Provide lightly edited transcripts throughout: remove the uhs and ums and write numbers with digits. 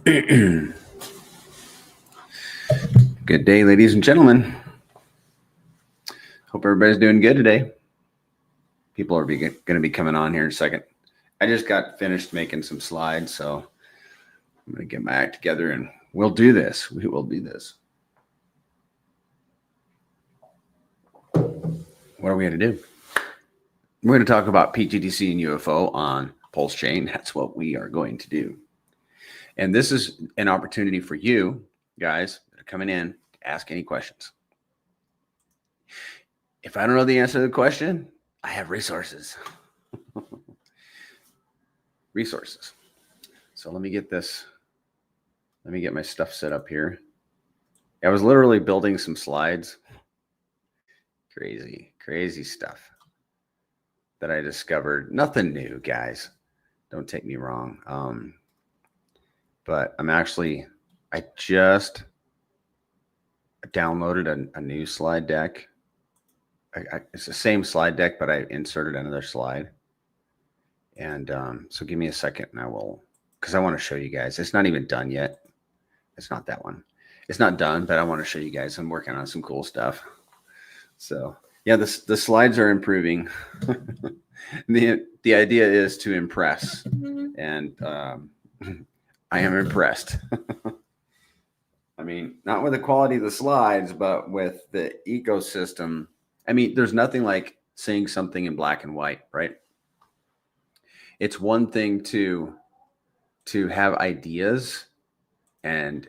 Good day, ladies and gentlemen. Hope everybody's doing good today. People are going to be coming on here in a second. I just got finished making some slides, so I'm going to get my act together and we'll do this. We will do this. What are we going to do? We're going to talk about pTGC and UFO on PulseChain. That's what we are going to do. And this is an opportunity for you guys that are coming in to ask any questions. If I don't know the answer to the question, I have resources. Resources. So let me get this. Let me get my stuff set up here. I was literally building some slides. Crazy stuff that I discovered. Nothing new, guys. Don't take me wrong. But I just downloaded a new slide deck. It's the same slide deck, but I inserted another slide. And so give me a second and I will, because I want to show you guys. It's not even done yet. It's not that one. It's not done, but I want to show you guys. I'm working on some cool stuff. So yeah, the slides are improving. The idea is to impress. And I am impressed. I mean, not with the quality of the slides, but with the ecosystem. I mean, there's nothing like seeing something in black and white, right? It's one thing to have ideas and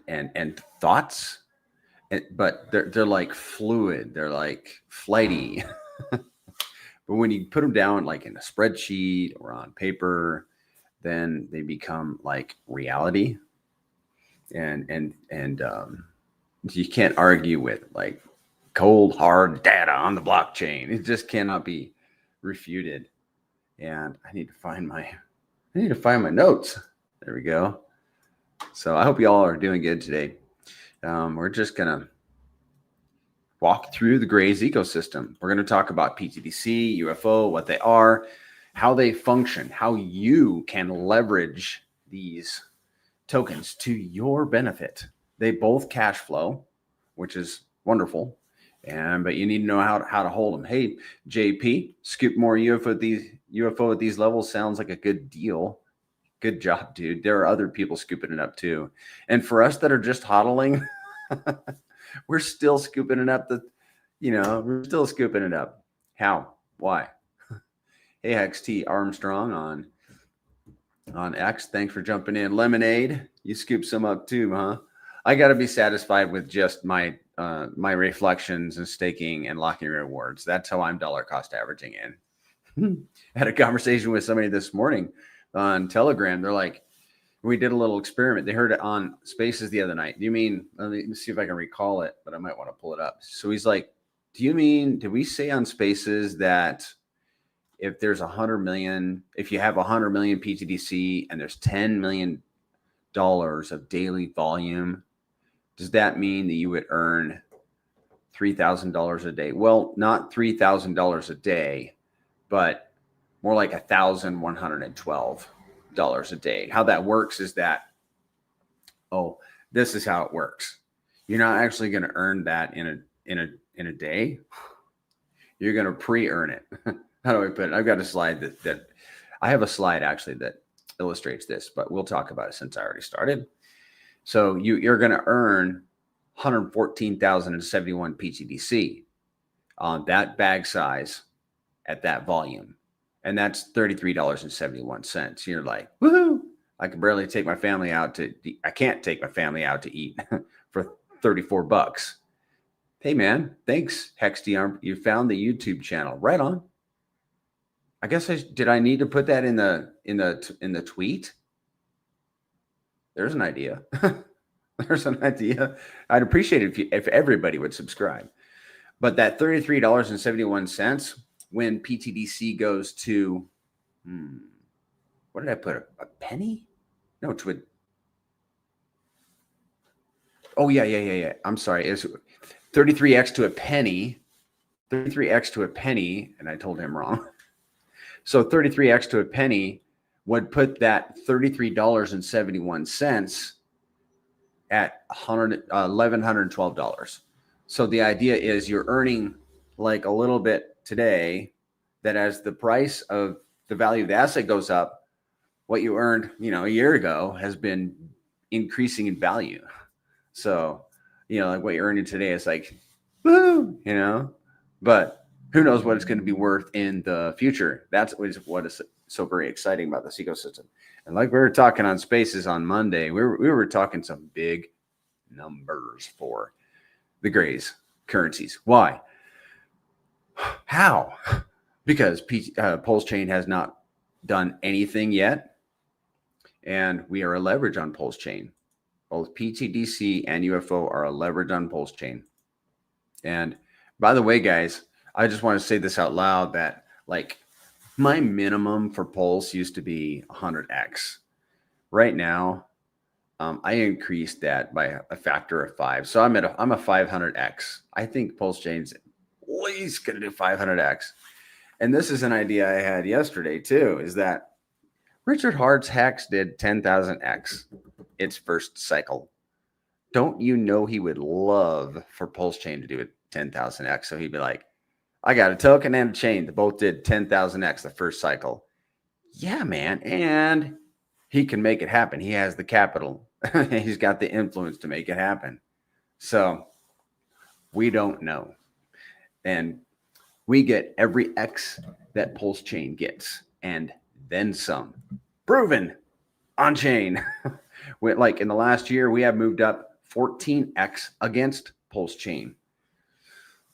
thoughts, but they're like fluid. They're like flighty. But when you put them down like in a spreadsheet or on paper, then they become like reality, and you can't argue with like cold hard data on the blockchain. It just cannot be refuted. And I need to find my notes. There we go. So I hope you all are doing good today. We're just gonna walk through the Grays ecosystem. We're going to talk about pTGC, UFO, what they are, how they function, how you can leverage these tokens to your benefit. They both cash flow, which is wonderful, but you need to know how to hold them. Hey, JP, scoop more UFO at these levels sounds like a good deal. Good job, dude. There are other people scooping it up too. And for us that are just hodling, we're still scooping it up. We're still scooping it up. How? Why? Hey, XT Armstrong on X. Thanks for jumping in. Lemonade, you scoop some up too, huh? I got to be satisfied with just my reflections and staking and locking rewards. That's how I'm dollar cost averaging in. I had a conversation with somebody this morning on Telegram. They're like, we did a little experiment. They heard it on Spaces the other night. Do you mean, let me see if I can recall it, but I might want to pull it up. So he's like, did we say on Spaces that if there's 100 million, if you have 100 million pTGC and there's $10 million of daily volume, does that mean that you would earn $3,000 a day? Well, not $3,000 a day, but more like $1,112 a day. How that works is that, this is how it works. You're not actually going to earn that in a day. You're going to pre-earn it. How do I put it? I've got a slide that I have a slide actually that illustrates this, but we'll talk about it since I already started. So you're going to earn 114,071 pTGC on that bag size at that volume. And that's $33.71. You're like, woohoo! I can barely take my family out I can't take my family out to eat for $34. Hey man, thanks, Hexty. You found the YouTube channel. Right on. I guess did I need to put that in the tweet? There's an idea. There's an idea. I'd appreciate it if everybody would subscribe. But that $33.71 when pTGC goes to, what did I put? A penny? No, to a. Oh yeah. I'm sorry. It's 33x to a penny. 33x to a penny, and I told him wrong. So 33x to a penny would put that $33.71 at $1,112. So the idea is you're earning like a little bit today, that as the price of the value of the asset goes up, what you earned, a year ago has been increasing in value. So, like what you're earning today is like, woo, but who knows what it's going to be worth in the future. That's what is so very exciting about this ecosystem. And like we were talking on Spaces on Monday, we were talking some big numbers for the grays currencies. Why? How? Because PulseChain has not done anything yet, and we are a leverage on PulseChain. Both pTGC and UFO are a leverage on PulseChain. And by the way, guys, I just want to say this out loud, that like my minimum for Pulse used to be 100x. Right now, I increased that by a factor of 5. So I'm a 500x. I think PulseChain's at least going to do 500x. And this is an idea I had yesterday too, is that Richard Hart's Hex did 10,000x its first cycle. Don't you know he would love for PulseChain to do it 10,000x? So he'd be like, I got a token and a chain that both did 10,000x the first cycle. Yeah, man. And he can make it happen. He has the capital. He's got the influence to make it happen. So we don't know. And we get every X that PulseChain gets, and then some. Proven on chain. Like in the last year, we have moved up 14x against PulseChain.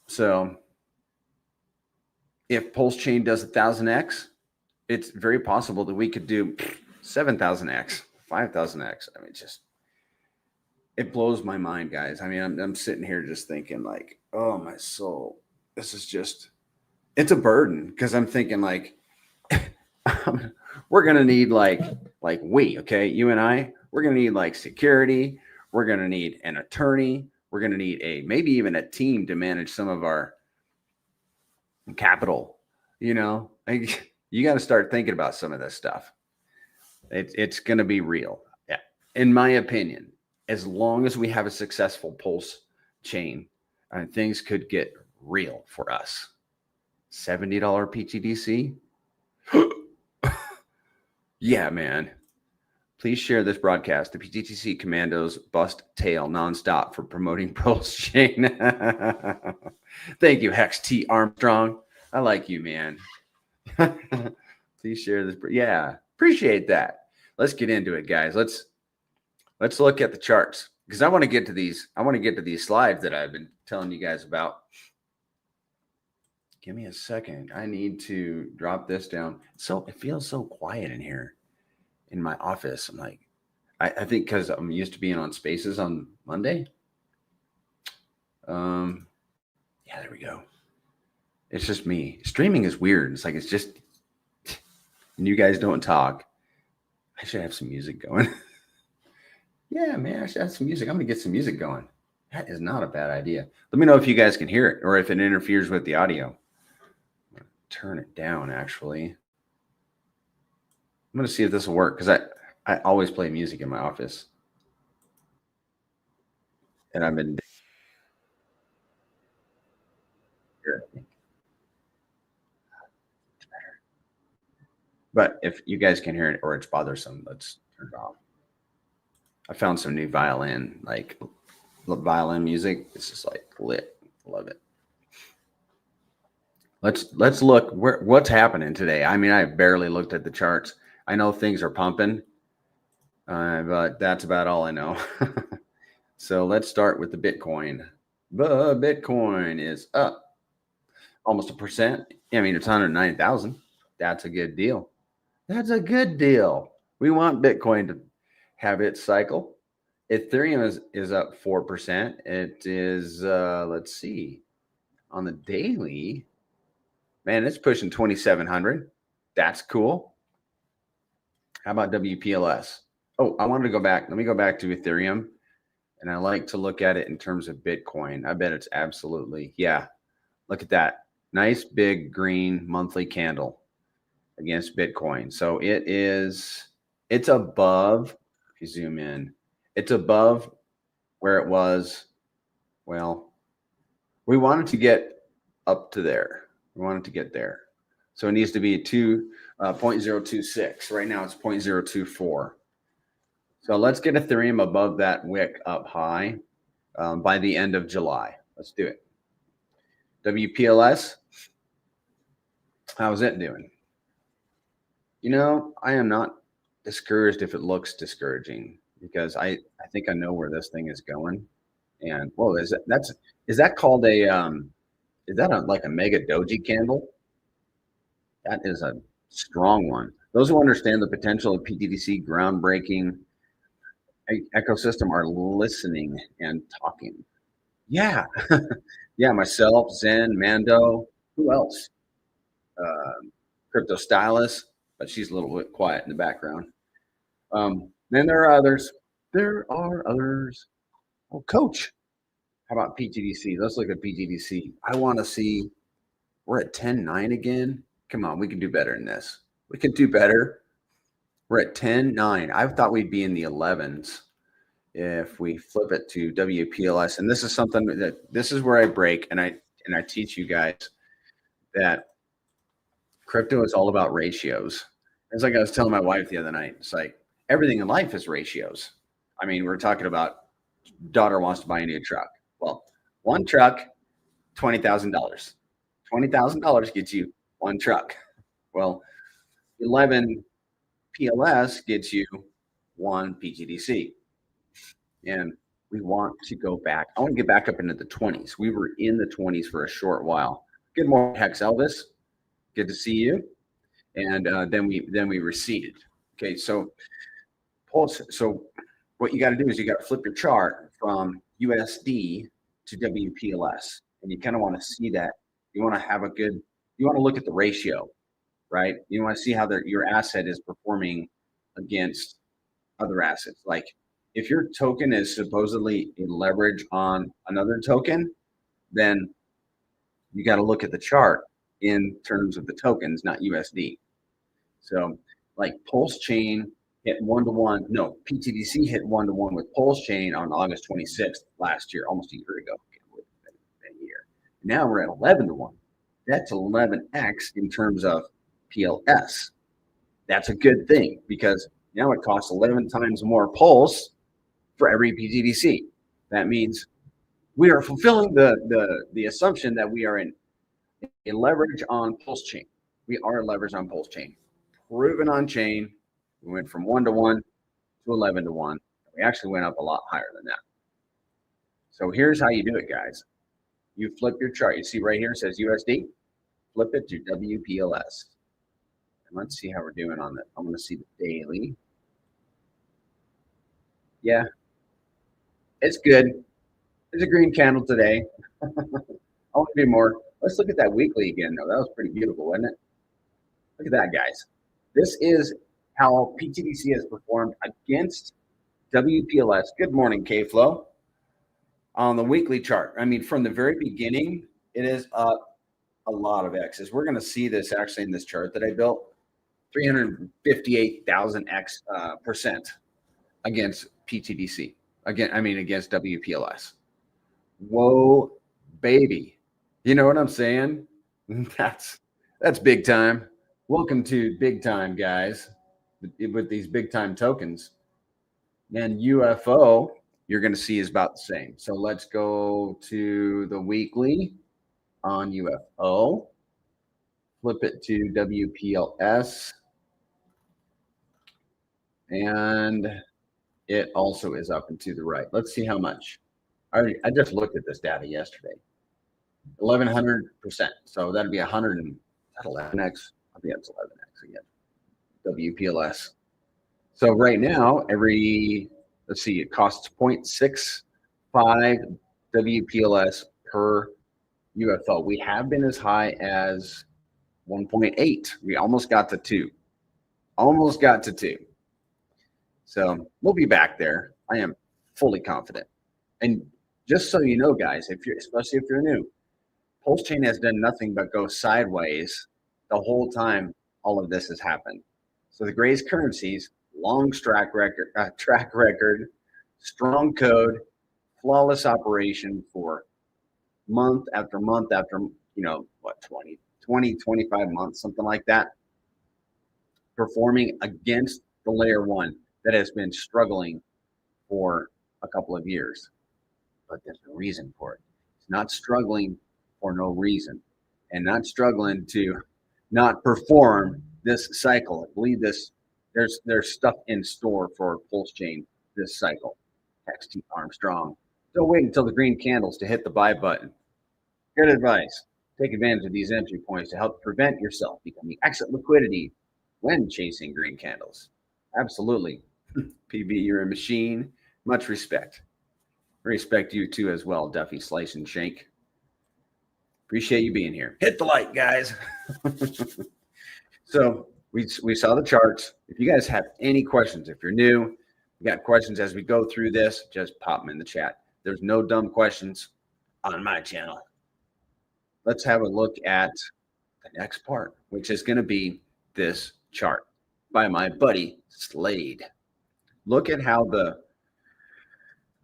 So if PulseChain does 1,000x, it's very possible that we could do 7,000x, 5,000x. I mean, it blows my mind, guys. I mean, I'm sitting here just thinking like, oh, my soul. This is it's a burden, because I'm thinking like, we're going to need okay, you and I, we're going to need like security. We're going to need an attorney. We're going to need maybe even a team to manage some of our capital. You got to start thinking about some of this stuff. It's going to be real. Yeah. In my opinion, as long as we have a successful Pulse chain, things could get real for us. $70 pTGC. Yeah, man. Please share this broadcast. The pTGC commandos bust tail nonstop for promoting PulseChain. Thank you, Hex T Armstrong. I like you, man. Please share this. Yeah, appreciate that. Let's get into it, guys. Let's look at the charts, because I want to get to these. I want to get to these slides that I've been telling you guys about. Give me a second. I need to drop this down. So it feels so quiet in here in my office. I'm like, I think because I'm used to being on Spaces on Monday. Yeah, there we go. It's just me. Streaming is weird. It's like, it's just, and you guys don't talk. I should have some music going. Yeah, man, I should have some music. I'm going to get some music going. That is not a bad idea. Let me know if you guys can hear it or if it interferes with the audio. Turn it down, actually. I'm going to see if this will work, because I always play music in my office. And I've been here, I think. It's better. But if you guys can hear it or it's bothersome, let's turn it off. I found some new violin music. It's just like lit. Love it. Let's look what's happening today. I mean, I barely looked at the charts. I know things are pumping, but that's about all I know. So let's start with the Bitcoin. The Bitcoin is up almost 1%. I mean, it's 109,000. That's a good deal. That's a good deal. We want Bitcoin to have its cycle. Ethereum is up 4%. It is, let's see, on the daily, man, it's pushing 2,700. That's cool. How about WPLS? Oh, I wanted to go back. Let me go back to Ethereum. And I like to look at it in terms of Bitcoin. I bet it's absolutely, yeah. Look at that. Nice big green monthly candle against Bitcoin. So it's above, if you zoom in, it's above where it was. Well, we wanted to get up to there. We wanted to get there. So it needs to be 0.026. Right now it's 0.024. So let's get Ethereum above that wick up high by the end of July. Let's do it. WPLS, how's it doing? You know, I am not discouraged if it looks discouraging, because I think I know where this thing is going. And whoa, is that called a is that like a mega doji candle? That is a strong one. Those who understand the potential of pTGC groundbreaking ecosystem are listening and talking. Yeah. Yeah, myself, Zen, Mando, who else? Crypto Stylus, but she's a little bit quiet in the background. Then there are others. Oh, Coach. How about pTGC? Let's look at pTGC. I want to see, we're at 10.9 again. Come on, we can do better than this. We can do better. We're at 10.9. I thought we'd be in the 11s if we flip it to WPLS. And this is something that, this is where I break, and I teach you guys that crypto is all about ratios. It's like I was telling my wife the other night. It's like everything in life is ratios. I mean, we're talking about daughter wants to buy a new truck. Well, one truck, $20,000. $20,000 gets you one truck. Well, 11 PLS gets you one pTGC. And we want to go back. I want to get back up into the 20s. We were in the 20s for a short while. Good morning, Hex Elvis. Good to see you. And then we receded. Okay, so Pulse. So what you got to do is you got to flip your chart from USD to WPLS, and you kind of want to see that. You want to have a good. You want to look at the ratio, right? You want to see how your asset is performing against other assets. Like if your token is supposedly a leverage on another token, then you got to look at the chart in terms of the tokens, not USD. So like PulseChain hit 1-to-1. No, pTGC hit 1-to-1 with PulseChain on August 26th last year, almost a year ago. A year. Now we're at 11-to-1. That's 11x in terms of PLS. That's a good thing, because now it costs 11 times more Pulse for every pTGC. That means we are fulfilling the assumption that we are in a leverage on PulseChain. We are leveraged on PulseChain. Proven on chain. We went from 1-to-1 to 11-to-1. We actually went up a lot higher than that. So here's how you do it, guys. You flip your chart. You see right here it says USD. Flip it to WPLS. And let's see how we're doing on that. I'm going to see the daily. Yeah, it's good. There's a green candle today. I want to do more. Let's look at that weekly again, though. That was pretty beautiful, wasn't it? Look at that, guys. This is how pTGC has performed against WPLS. Good morning, K-Flow. On the weekly chart, I mean, from the very beginning, it is up a lot of X's. We're going to see this actually in this chart that I built, 358,000% against pTGC. Against WPLS. Whoa, baby. You know what I'm saying? That's big time. Welcome to big time, guys, with these big time tokens. And UFO, you're going to see is about the same. So let's go to the weekly on UFO. Flip it to WPLS. And it also is up and to the right. Let's see how much. I just looked at this data yesterday. 1,100%. So that'd be 100 and 11x. I think that's 11x again. WPLS. So right now, let's see, it costs 0.65 WPLS per UFO. We have been as high as 1.8. We almost got to 2. Almost got to 2. So we'll be back there. I am fully confident. And just so you know, guys, especially if you're new, PulseChain has done nothing but go sideways the whole time all of this has happened. So the greatest currencies, long track record, strong code, flawless operation for month after month after, 25 months, something like that, performing against the layer one that has been struggling for a couple of years. But there's a reason for it. It's not struggling for no reason, and not struggling to not perform this cycle. I believe there's stuff in store for PulseChain this cycle. XT Armstrong. Don't wait until the green candles to hit the buy button. Good advice. Take advantage of these entry points to help prevent yourself becoming exit liquidity when chasing green candles. Absolutely. PB, you're a machine. Much respect. Respect you too as well, Duffy, Slice, and Shank. Appreciate you being here. Hit the like, guys. So we saw the charts. If you guys have any questions, if you're new, you got questions as we go through this, just pop them in the chat. There's no dumb questions on my channel. Let's have a look at the next part, which is going to be this chart by my buddy Slade. Look at how the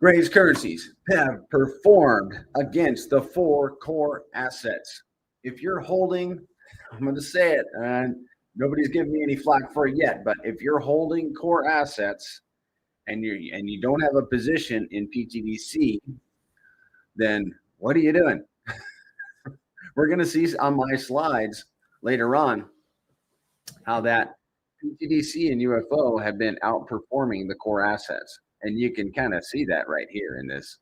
Gray's currencies have performed against the 4 core assets. If you're holding, I'm going to say it, and nobody's giving me any flack for it yet, but if you're holding core assets and you don't have a position in pTGC, then what are you doing? We're going to see on my slides later on how that pTGC and UFO have been outperforming the core assets. And you can kind of see that right here in this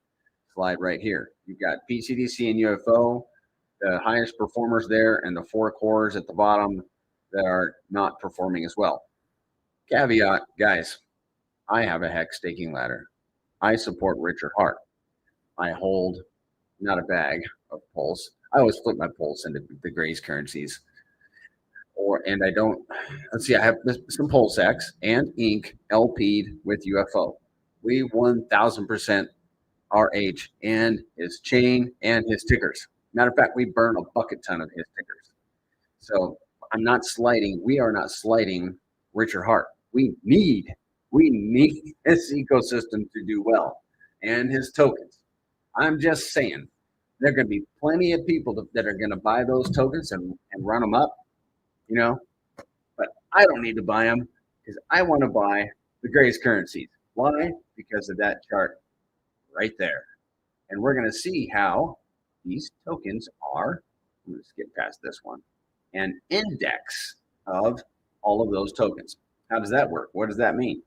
slide right here. You've got pTGC and UFO, the highest performers there, and the 4 cores at the bottom that are not performing as well. Caveat, guys, I have a hex staking ladder. I support Richard Hart. I hold not a bag of Pulse. I always flip my Pulse into the Gray's currencies. And I don't, let's see, I have some PulseX and Inc. LP'd with UFO. We 1000% RH and his chain and his tickers. Matter of fact, we burn a bucket ton of his tickers. So we are not slighting Richard Hart. We need this ecosystem to do well and his tokens. I'm just saying, there are going to be plenty of people that are going to buy those tokens and run them up, but I don't need to buy them because I want to buy the Gray's currencies. Why? Because of that chart right there. And we're going to see how these tokens are, let's get past this one, an index of all of those tokens. How does that work? What does that mean?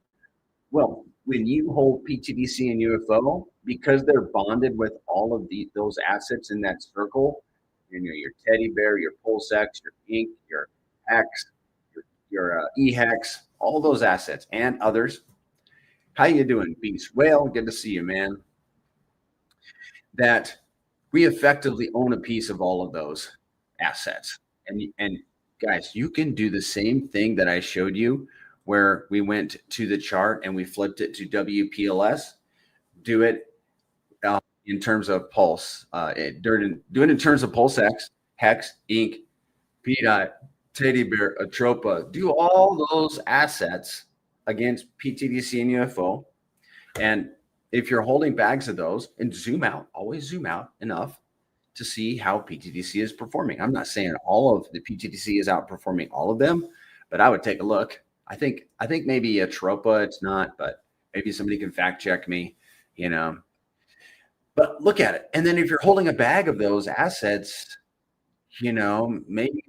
Well, when you hold pTGC and UFO, because they're bonded with all of those assets in that circle, your teddy bear, your PulseX, your Ink, your Hex, your eHex, all those assets and others. How you doing, Beast Whale? Good to see you, man. That we effectively own a piece of all of those assets. And guys, you can do the same thing that I showed you where we went to the chart and we flipped it to WPLS. Do it in terms of Pulse. Do it in terms of PulseX, Hex, Ink, PDOT, Teddy Bear, Atropa. Do all those assets against pTGC and UFO. And if you're holding bags of those, and zoom out, always zoom out enough to see how pTGC is performing. I'm not saying all of the pTGC is outperforming all of them, but I would take a look. I think maybe Atropa, it's not, but maybe somebody can fact check me, But look at it. And then if you're holding a bag of those assets, maybe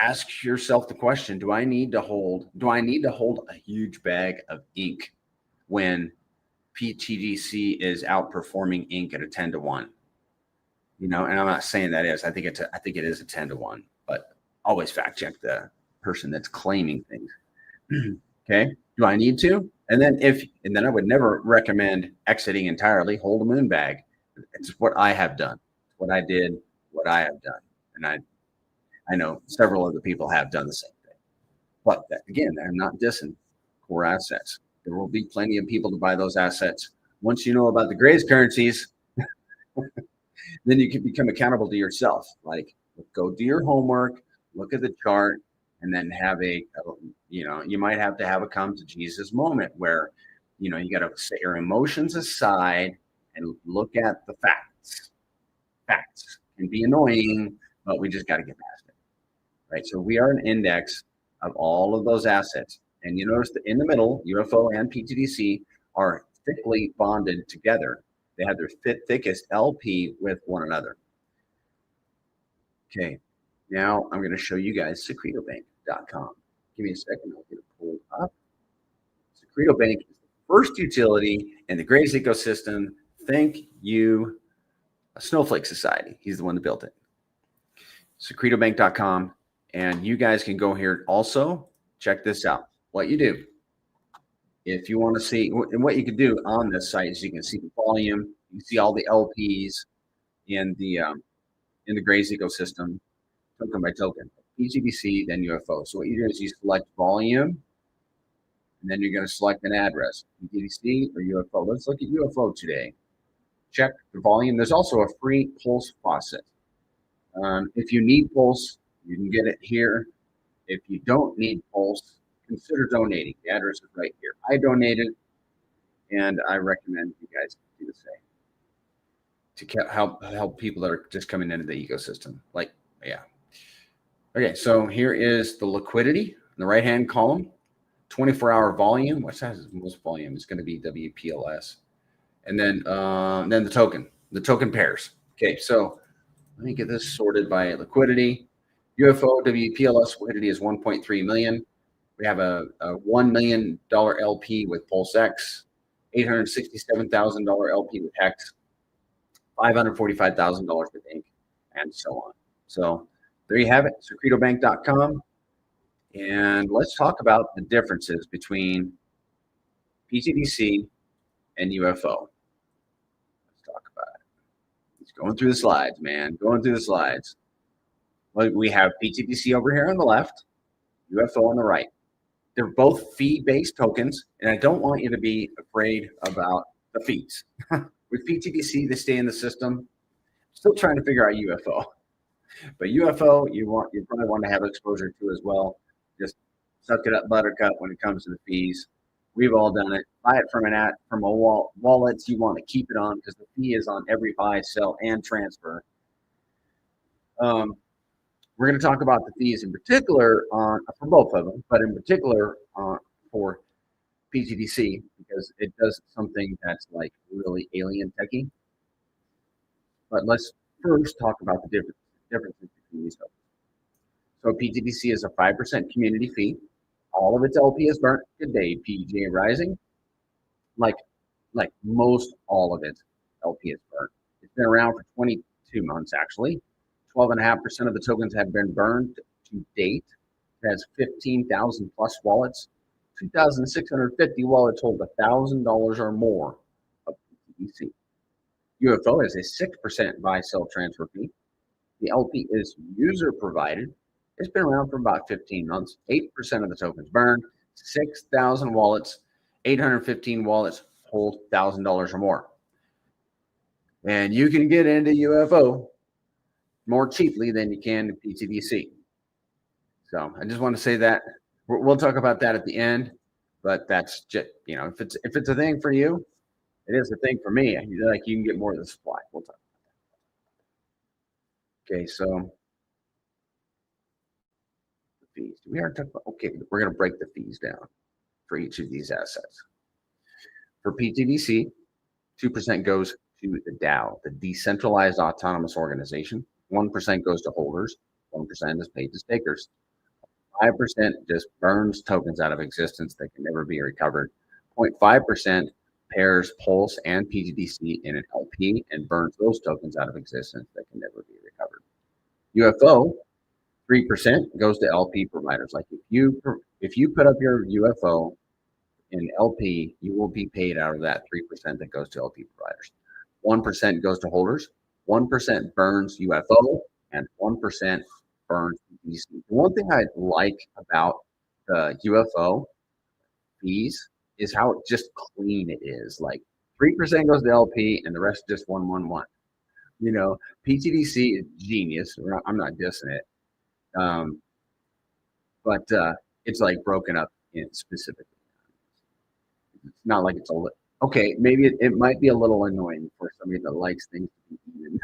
ask yourself the question, do I need to hold a huge bag of Ink when pTGC is outperforming Ink at a 10-to-1? And I'm not saying that is. I think it is a 10-to-1, but always fact check the person that's claiming things. Okay. Do I need to? And then I would never recommend exiting entirely. Hold a moon bag. It's what I have done. What I did, what I have done. And I know several other people have done the same thing. But again, I'm not dissing core assets. There will be plenty of people to buy those assets. Once you know about the Gray's currencies, then you can become accountable to yourself. Like, go do your homework, look at the chart, and then have you might have to have a come to Jesus moment where, you got to set your emotions aside and look at the facts. Facts can be annoying, but we just got to get past it, right? So we are an index of all of those assets. And you notice that in the middle, UFO and pTGC are thickly bonded together. They have their thickest LP with one another. Okay, now I'm going to show you guys secretobank.com. Give me a second, I'll get it pulled up. Secreto Bank is the first utility in the greatest ecosystem. Thank you, Snowflake Society. He's the one that built it. Secretobank.com. And you guys can go here also. Check this out. What you do, if you want to see, and what you can do on this site is you can see the volume, you can see all the LPs in the Grays ecosystem, token by token, pTGC, then UFO. So what you do is you select volume, and then you're going to select an address, pTGC or UFO. Let's look at UFO today. Check the volume. There's also a free Pulse faucet. If you need Pulse, you can get it here. If you don't need Pulse, consider donating. The address is right here. I donated, and I recommend you guys do the same to help people that are just coming into the ecosystem. Like, yeah. Okay, so here is the liquidity in the right-hand column. 24-hour volume. What size is most volume? It's going to be WPLS. And then the token pairs. Okay, so let me get this sorted by liquidity. UFO WPLS liquidity is 1.3 million. We have a $1 million LP with PulseX, $867,000 LP with Hex, $545,000 with Ink, and so on. So there you have it, secretobank.com. And let's talk about the differences between pTGC and UFO. Let's talk about it. It's going through the slides, man. Going through the slides. We have pTGC over here on the left, UFO on the right. They're both fee-based tokens, and I don't want you to be afraid about the fees. With pTGC, they stay in the system. Still trying to figure out UFO. But UFO, you probably want to have exposure to as well. Just suck it up, buttercup, when it comes to the fees. We've all done it. Buy it from a wallet you want to keep it on, because the fee is on every buy, sell, and transfer. We're going to talk about the fees in particular for both of them, but in particular for pTGC, because it does something that's like really alien techy. But let's first talk about the differences between these tokens. So pTGC is a 5% community fee. All of its LP is burnt. Good day, PJ Rising. Like most all of its LP is burnt. It's been around for 22 months, actually. 12.5% of the tokens have been burned to date. It has 15,000 plus wallets. 2,650 wallets hold $1,000 or more of pTGC. UFO has a 6% buy, sell, transfer fee. The LP is user provided. It's been around for about 15 months. 8% of the tokens burned. 6,000 wallets. 815 wallets hold $1,000 or more. And you can get into UFO more cheaply than you can to pTGC. So I just want to say that. We'll talk about that at the end, but that's just, if it's a thing for you, it is a thing for me. Like, you can get more of the supply. We'll talk about that. Okay, so the fees. We are talking about, okay, we're going to break the fees down for each of these assets. For pTGC, 2% goes to the DAO, the Decentralized Autonomous Organization. 1% goes to holders. 1% is paid to stakers. 5% just burns tokens out of existence that can never be recovered. 0.5% pairs Pulse and pTGC in an LP and burns those tokens out of existence that can never be recovered. UFO, 3% goes to LP providers. Like, if you put up your UFO in LP, you will be paid out of that 3% that goes to LP providers. 1% goes to holders. 1% burns UFO, and 1% burns pTGC. The one thing I like about the UFO fees is how just clean it is. Like, 3% goes to LP, and the rest just 111. pTGC is genius. I'm not dissing it, but it's like broken up in specifically. It's not like it's okay. Maybe it might be a little annoying for somebody that likes things to be eaten.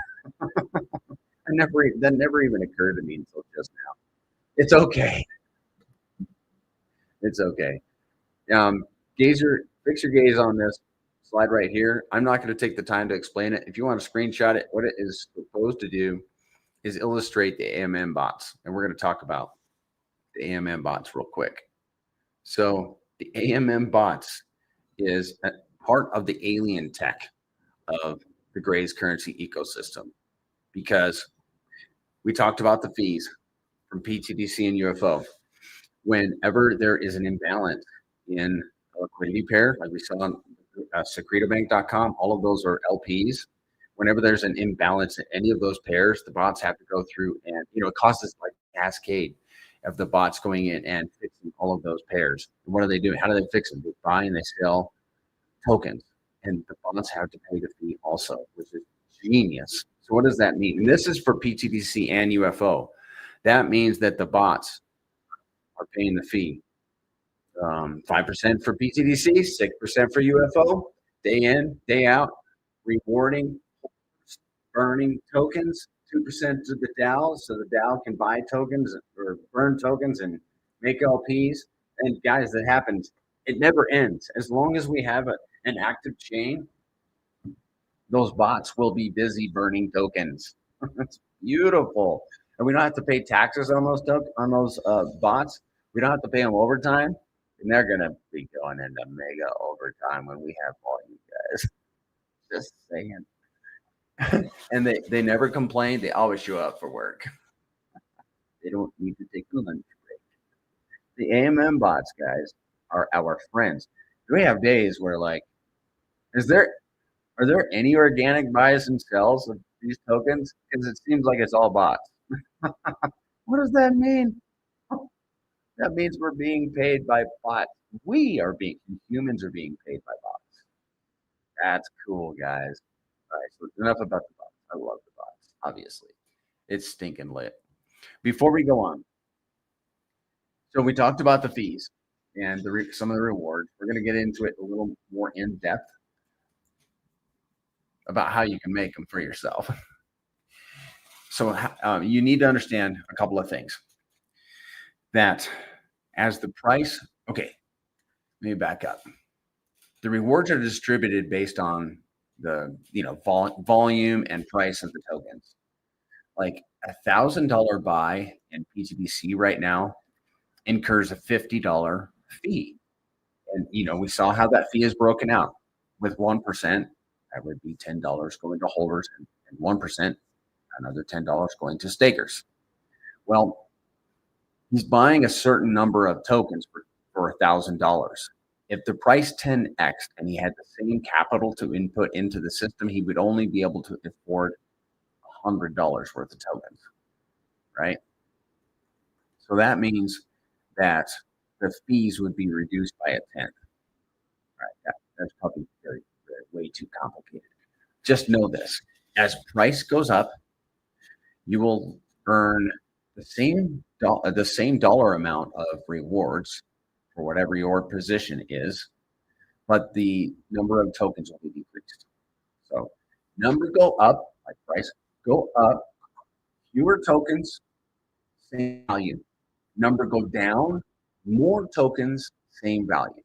That never even occurred to me until just now. It's okay. It's okay. Fix your gaze on this slide right here. I'm not going to take the time to explain it. If you want to screenshot it, what it is supposed to do is illustrate the AMM bots. And we're going to talk about the AMM bots real quick. So the AMM bots is a part of the alien tech of the Gray's currency ecosystem, because we talked about the fees from pTGC and UFO. Whenever there is an imbalance in a liquidity pair, like we saw on secretobank.com, all of those are LPs. Whenever there's an imbalance in any of those pairs, the bots have to go through and, it causes like a cascade of the bots going in and fixing all of those pairs. And what do they do? How do they fix them? They buy and they sell tokens, and the bots have to pay the fee also, which is genius. So what does that mean? And this is for pTGC and UFO. That means that the bots are paying the fee. 5% for pTGC, 6% for UFO, day in, day out, rewarding, burning tokens, 2% to the DAO, so the DAO can buy tokens or burn tokens and make LPs. And guys, that happens. It never ends. As long as we have an active chain, those bots will be busy burning tokens. That's beautiful. And we don't have to pay taxes on those bots. We don't have to pay them overtime. And they're going to be going into mega overtime when we have volume, guys. Just saying. And they never complain. They always show up for work. They don't need to take a lunch break. The AMM bots, guys, are our friends. We have days where, like, are there any organic buys and sells of these tokens? Because it seems like it's all bots. What does that mean? That means we're being paid by bots. Humans are being paid by bots. That's cool, guys. All right, so enough about the bots. I love the bots, obviously. It's stinking lit. Before we go on, so we talked about the fees and some of the rewards. We're going to get into it a little more in depth about how you can make them for yourself. So you need to understand a couple of things. That as the price, okay, let me back up. The rewards are distributed based on the volume and price of the tokens. Like $1,000 buy in pTGC right now incurs a $50 fee. And we saw how that fee is broken out. With 1%, that would be $10 going to holders, and 1%, another $10 going to stakers. Well, he's buying a certain number of tokens for $1,000. If the price 10x and he had the same capital to input into the system, he would only be able to afford $100 worth of tokens, right? So that means that the fees would be reduced by a tenth. Right? That's probably way too complicated. Just know this: as price goes up, you will earn the same dollar amount of rewards for whatever your position is, but the number of tokens will be decreased. So number go up, like price go up, fewer tokens, same value. Number go down, more tokens, same value.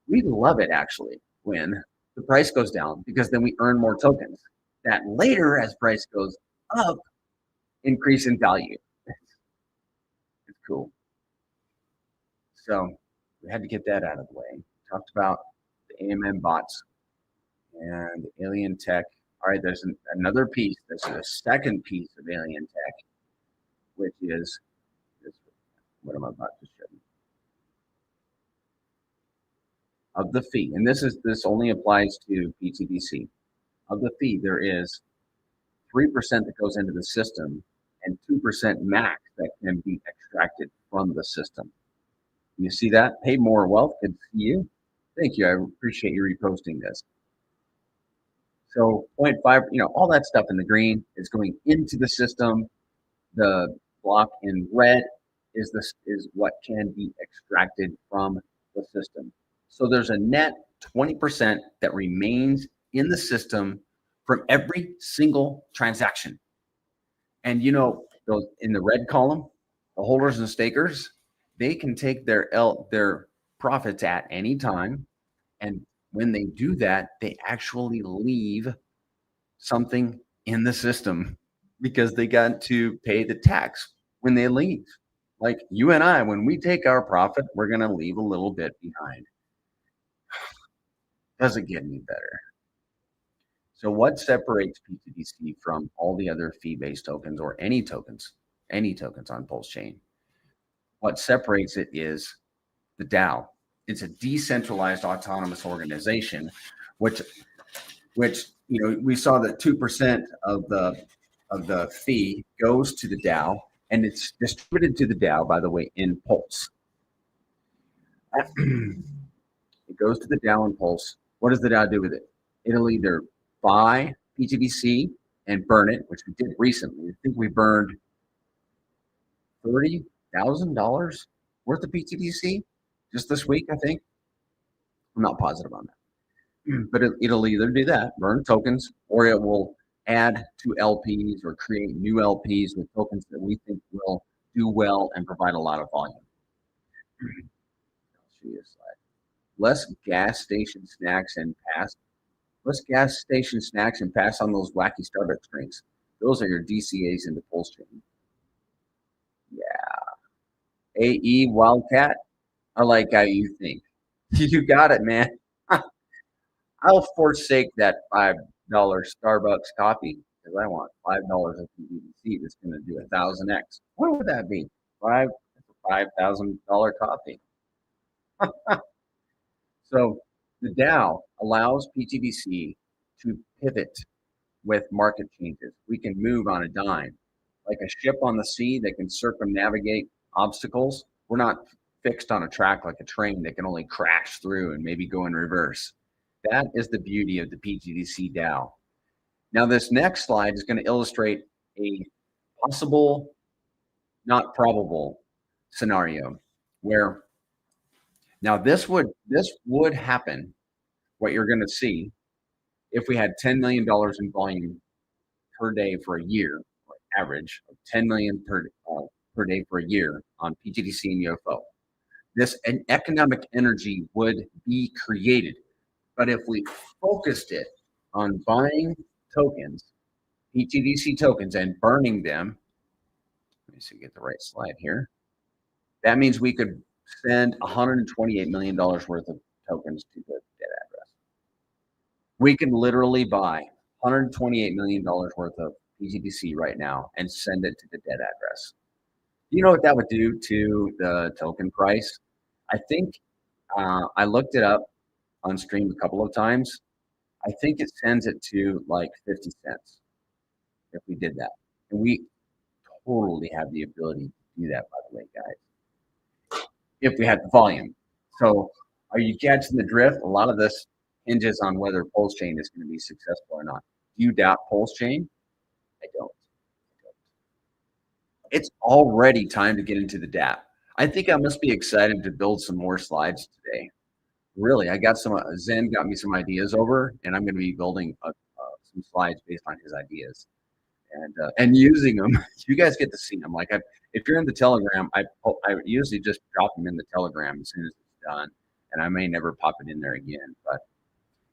We love it actually when the price goes down, because then we earn more tokens. That later, as price goes up, increase in value. It's cool. So we had to get that out of the way. We talked about the AMM bots and alien tech. All right, there's another piece. There's a second piece of alien tech, which is this. What I'm about to show you. Of the fee, and this only applies to pTGC. Of the fee, there is 3% that goes into the system and 2% max that can be extracted from the system. You see that? Hey, more wealth. Good to see you. Thank you. I appreciate you reposting this. So 0.5, all that stuff in the green is going into the system. The block in red is what can be extracted from the system. So there's a net 20% that remains in the system from every single transaction. And those in the red column, the holders and stakers, they can take their profits at any time. And when they do that, they actually leave something in the system because they got to pay the tax when they leave. Like you and I, when we take our profit, we're going to leave a little bit behind. Doesn't get any better. So what separates pTGC from all the other fee-based tokens or any tokens on PulseChain? What separates it is the DAO. It's a decentralized autonomous organization, which we saw that 2% of the fee goes to the DAO, and it's distributed to the DAO, by the way, in Pulse. It goes to the DAO in Pulse. What does the DAO do with it? It'll either buy pTGC and burn it, which we did recently. I think we burned $30,000 worth of pTGC just this week, I think. I'm not positive on that. But it'll either do that, burn tokens, or it will add to LPs or create new LPs with tokens that we think will do well and provide a lot of volume. I'll show you a slide. Less gas station snacks and pass on those wacky Starbucks drinks. Those are your DCAs into PulseChain. Yeah. AE Wildcat, I like how you think. You got it, man. I'll forsake that $5 Starbucks coffee because I want $5 of PTDC that's going to do 1,000x. What would that be? $5,000 coffee. So the DAO allows PTDC to pivot with market changes. We can move on a dime, like a ship on the sea that can circumnavigate obstacles. We're not fixed on a track like a train that can only crash through and maybe go in reverse. That is the beauty of the pTGC DAO. Now, this next slide is going to illustrate a possible, not probable scenario where now this would happen. What you're going to see if we had $10 million in volume per day for a year, average of 10 million per day for a year on pTGC and UFO. This economic energy would be created. But if we focused it on buying tokens, pTGC tokens, and burning them, let me see, get the right slide here. That means we could send $128 million worth of tokens to the dead address. We can literally buy $128 million worth of pTGC right now and send it to the dead address. You know what that would do to the token price? I think I looked it up on stream a couple of times. I think it sends it to like 50 cents if we did that. And we totally have the ability to do that, by the way, guys, if we had the volume. So are you catching the drift? A lot of this hinges on whether PulseChain is going to be successful or not. Do you doubt PulseChain? I don't. It's already time to get into the DApp. I think I must be excited to build some more slides today. Really, I got Zen got me some ideas over, and I'm going to be building some slides based on his ideas and using them. You guys get to see them. Like if you're in the Telegram, I usually just drop them in the Telegram as soon as it's done, and I may never pop it in there again. But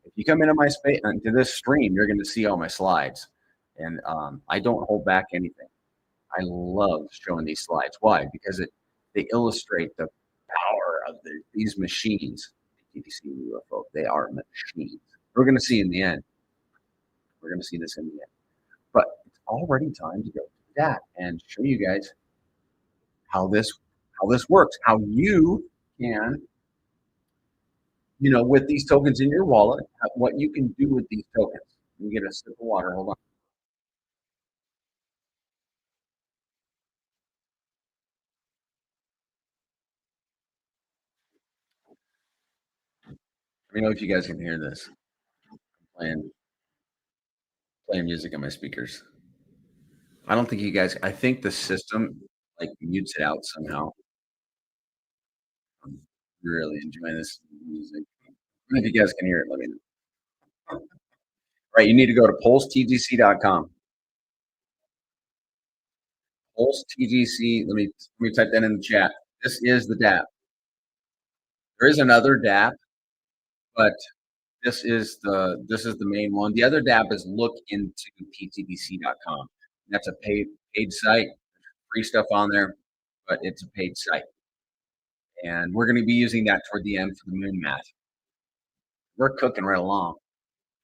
if you come into my space into this stream, you're going to see all my slides, and I don't hold back anything. I love showing these slides. Why? Because they illustrate the power of these machines. PTGC and UFO, they are machines. We're going to see in the end. We're going to see this in the end. But it's already time to go to that and show you guys how this works, how you can, with these tokens in your wallet, what you can do with these tokens. Let me get a sip of water. Hold on. Let me know if you guys can hear this. I'm playing music on my speakers. I don't think you guys. I think the system like mutes it out somehow. I'm really enjoying this music. If you guys can hear it, let me know. Right, you need to go to pulsetgc.com. PulseTGC. Let me type that in the chat. This is the DApp. There is another DApp, but this is the main one. The other DApp is look into ptgc.com. That's a paid site. Free stuff on there, but it's a paid site. And we're going to be using that toward the end for the moon math. We're cooking right along,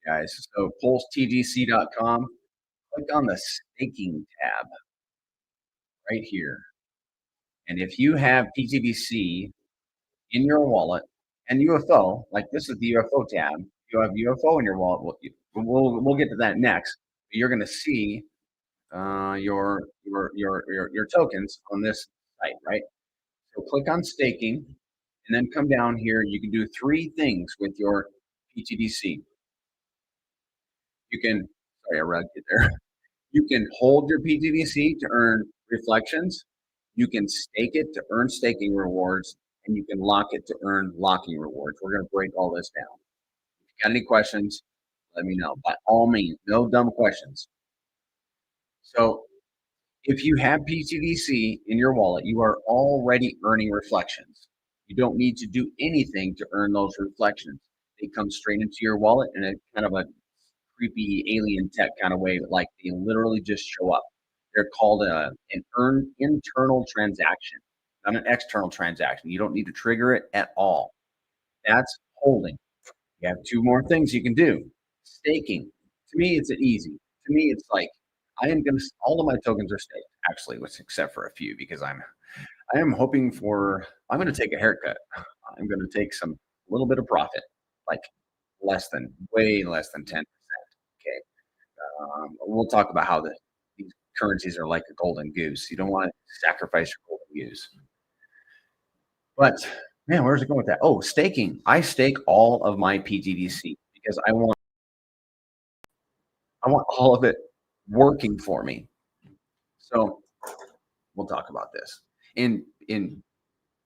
guys. So pulsetgc.com, click on the staking tab right here. And if you have pTGC in your wallet and UFO, like this is the UFO tab, you have UFO in your wallet. We'll get to that next. You're going to see your tokens on this site, right? So click on staking, and then come down here. You can do three things with your pTGC. You can, sorry, I rugged it there. You can hold your pTGC to earn reflections. You can stake it to earn staking rewards, and you can lock it to earn locking rewards. We're going to break all this down. If you got any questions, let me know. By all means, no dumb questions. So if you have pTGC in your wallet, you are already earning reflections. You don't need to do anything to earn those reflections. They come straight into your wallet in a kind of a creepy alien tech kind of way, like they literally just show up. They're called an internal transaction, not an external transaction. You don't need to trigger it at all. That's holding. You have two more things you can do. Staking. To me, it's easy. To me, it's like I am going to. All of my tokens are staked, actually, except for a few, because I am hoping for. I'm going to take a haircut. I'm going to take a little bit of profit, like way less than 10%. Okay. We'll talk about how these currencies are like a golden goose. You don't want to sacrifice your golden goose. But man, where's it going with that? Oh, staking. I stake all of my pTGC because I want all of it working for me. So we'll talk about this. In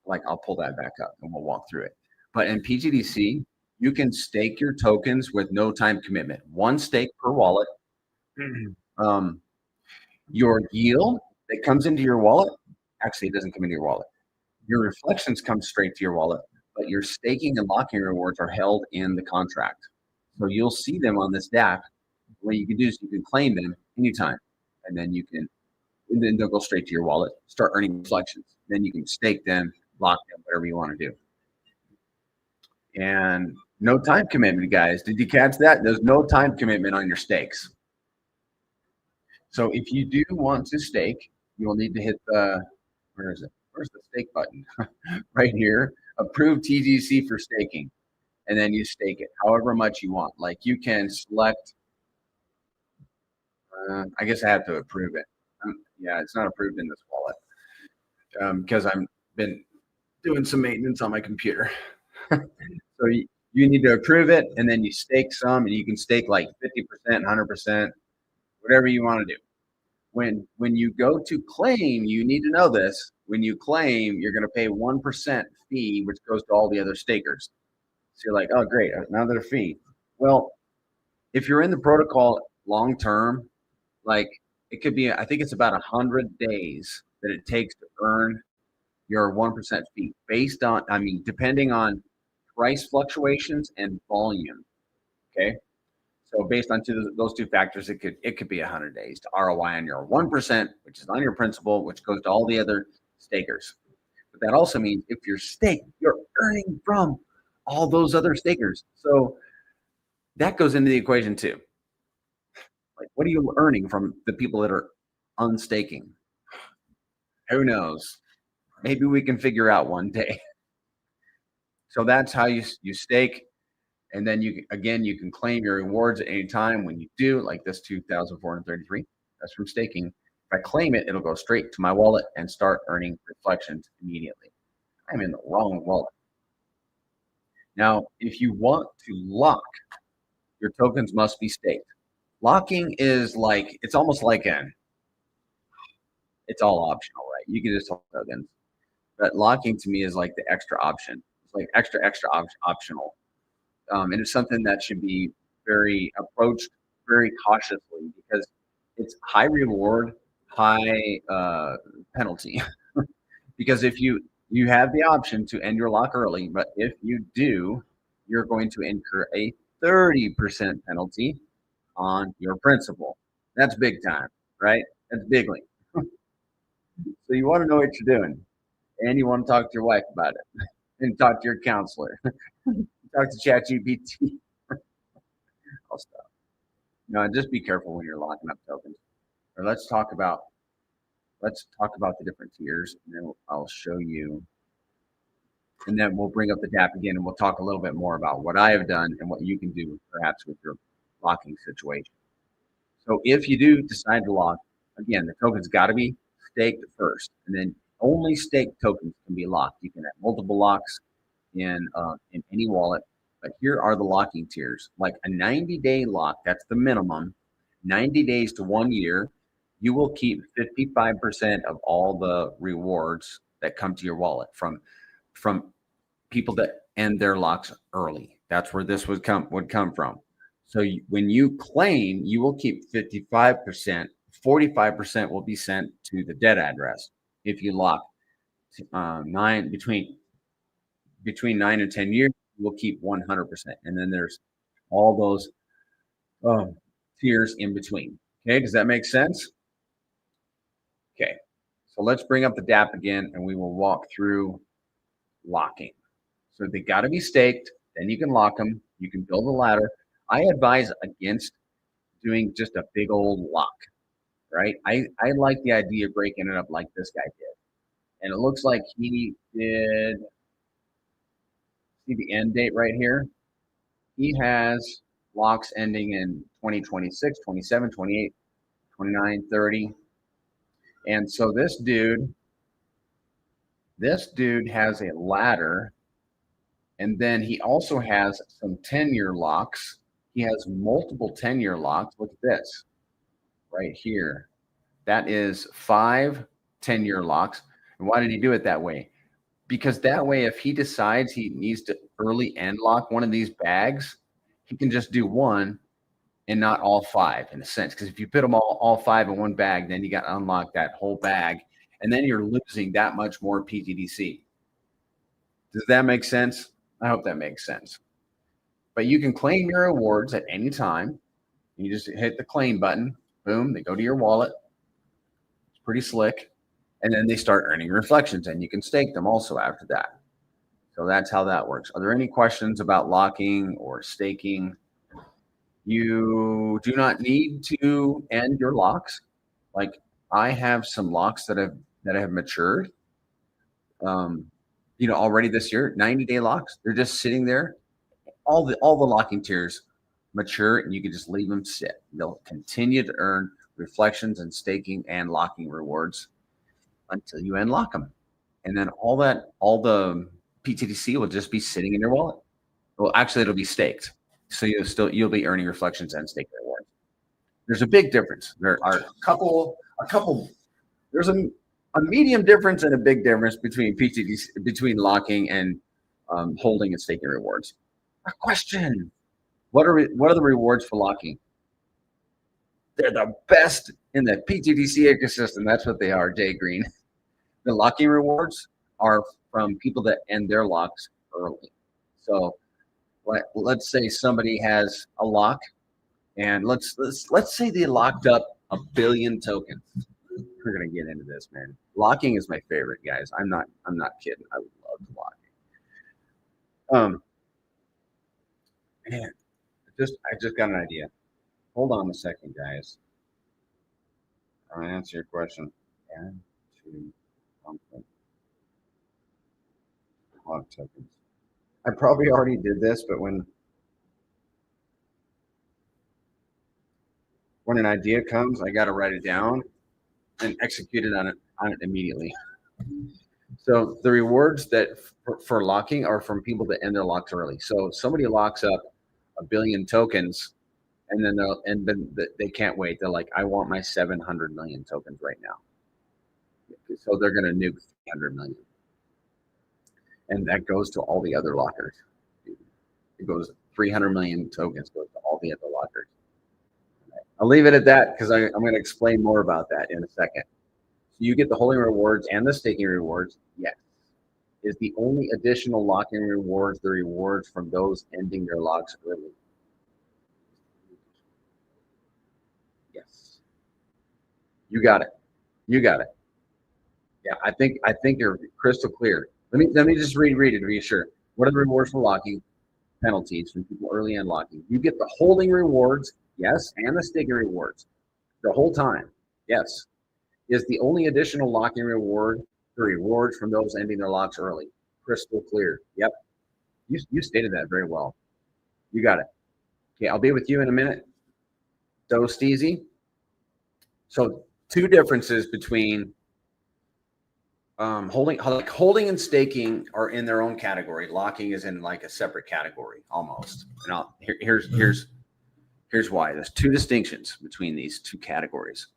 like I'll pull that back up and we'll walk through it. But in pTGC, you can stake your tokens with no time commitment. One stake per wallet. Your yield that comes into your wallet, actually it doesn't come into your wallet. Your reflections come straight to your wallet, but your staking and locking rewards are held in the contract. So you'll see them on this DApp. What you can do is you can claim them anytime, and then they'll go straight to your wallet, start earning reflections. Then you can stake them, lock them, whatever you want to do. And no time commitment, guys. Did you catch that? There's no time commitment on your stakes. So if you do want to stake, you will need to hit where is it? Where's the stake button? Right here. Approve TGC for staking. And then you stake it however much you want. Like you can select, I guess I have to approve it. Yeah, it's not approved in this wallet because I've been doing some maintenance on my computer. So you need to approve it, and then you stake some, and you can stake like 50%, 100%, whatever you want to do. When you go to claim, you need to know this. When you claim, you're going to pay 1% fee, which goes to all the other stakers. So you're like, oh, great, another fee. Well, if you're in the protocol long term, like it could be, I think it's about 100 days that it takes to earn your 1% fee based on, depending on price fluctuations and volume. Okay. So based on those two factors, it could be 100 days to ROI on your 1%, which is on your principal, which goes to all the other stakers. But that also means if you're staked, you're earning from all those other stakers. So that goes into the equation too. Like, what are you earning from the people that are unstaking? Who knows? Maybe we can figure out one day. So that's how you stake. And then you can claim your rewards at any time when you do, like this 2,433. That's from staking. If I claim it, it'll go straight to my wallet and start earning reflections immediately. I'm in the wrong wallet. Now, if you want to lock, your tokens must be staked. Locking is like, it's almost like it's all optional, right? You can just hold tokens. But locking to me is like the extra option. It's like extra optional. And it's something that should be very approached very cautiously because it's high reward, high penalty. Because if you have the option to end your lock early, but if you do, you're going to incur a 30% penalty on your principal. That's big time, right? That's bigly. So you want to know what you're doing, and you want to talk to your wife about it, and talk to your counselor, talk to ChatGPT. I'll stop. No, just be careful when you're locking up tokens. Or let's talk about the different tiers, and then I'll show you. And then we'll bring up the DApp again, and we'll talk a little bit more about what I have done and what you can do perhaps with your locking situation. So if you do decide to lock, again, the token's got to be staked first, and then only staked tokens can be locked. You can have multiple locks in any wallet, but here are the locking tiers. Like a 90-day lock, that's the minimum. 90 days to 1 year, you will keep 55% of all the rewards that come to your wallet from people that end their locks early. That's where this would come from. So when you claim, you will keep 55%. 45% will be sent to the dead address. If you lock between 9 and 10 years, you will keep 100%. And then there's all those tiers in between. Okay, does that make sense? Okay, so let's bring up the DApp again, and we will walk through locking. So they got to be staked. Then you can lock them. You can build a ladder. I advise against doing just a big old lock, right? I like the idea of breaking it up like this guy did. And it looks like he did, see the end date right here? He has locks ending in 2026, 27, 28, 29, 30. And so this dude has a ladder, and then he also has some 10-year locks. He has multiple 10-year locks. Look at this right here. That is 5 10-year locks. And why did he do it that way? Because that way, if he decides he needs to early end lock one of these bags, he can just do one and not all 5 in a sense. Because if you put them all 5 in one bag, then you got to unlock that whole bag, and then you're losing that much more pTGC. Does that make sense? I hope that makes sense. But you can claim your rewards at any time. You just hit the claim button. Boom, they go to your wallet. It's pretty slick. And then they start earning reflections, and you can stake them also after that. So that's how that works. Are there any questions about locking or staking? You do not need to end your locks. Like I have some locks that have matured. Already this year, 90-day locks. They're just sitting there. All the locking tiers mature, and you can just leave them sit. They'll continue to earn reflections and staking and locking rewards until you unlock them. And then all the pTGC will just be sitting in your wallet. Well, actually, it'll be staked. So you'll be earning reflections and staking rewards. There's a big difference. There are a couple. There's a medium difference and a big difference between pTGC, between locking and holding and staking rewards. A question: what are the rewards for locking? They're the best in the pTGC ecosystem. That's what they are, Jay Green. The locking rewards are from people that end their locks early. So let's say somebody has a lock, and let's say they locked up 1 billion tokens. We're gonna get into this, man. Locking is my favorite, guys. I'm not kidding. I would love to lock. Man, I just got an idea. Hold on a second, guys. I'll answer your question. Add to lock tokens. I probably already did this, but when an idea comes, I got to write it down and execute it on it immediately. So the rewards that for locking are from people that end their locks early. So somebody locks up 1 billion tokens, and then they can't wait. They're like, I want my 700 million tokens right now. So they're going to nuke 300 million. And that goes to all the other lockers. It goes 300 million tokens goes to all the other lockers. I'll leave it at that because I'm going to explain more about that in a second. So you get the holding rewards and the staking rewards. Yes. Is the only additional locking rewards the rewards from those ending their locks early? Yes. You got it. You got it. Yeah, I think you're crystal clear. Let me just read it to be sure. What are the rewards for locking? Penalties from people early unlocking. You get the holding rewards, yes, and the staking rewards the whole time. Yes. Is the only additional locking reward the rewards from those ending their locks early. Crystal clear. Yep. You stated that very well. You got it. Okay, I'll be with you in a minute. Dosed easy. So two differences between holding and staking are in their own category. Locking is in like a separate category almost. And here's why. There's two distinctions between these two categories.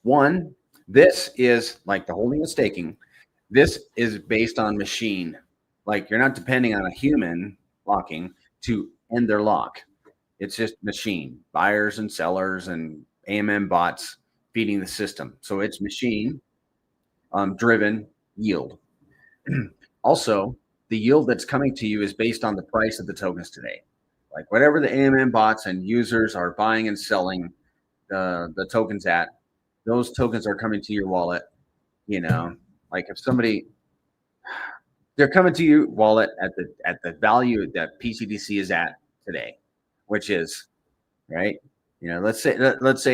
One, this is like the holding and staking. This is based on machine. Like you're not depending on a human locking to end their lock. It's just machine, buyers and sellers and AMM bots feeding the system. So it's machine driven yield. Also, the yield that's coming to you is based on the price of the tokens today. Like whatever the AMM bots and users are buying and selling the tokens at, those tokens are coming to your wallet. You know, like if somebody, they're coming to your wallet at the value that pTGC is at today, which is right. You know, let's say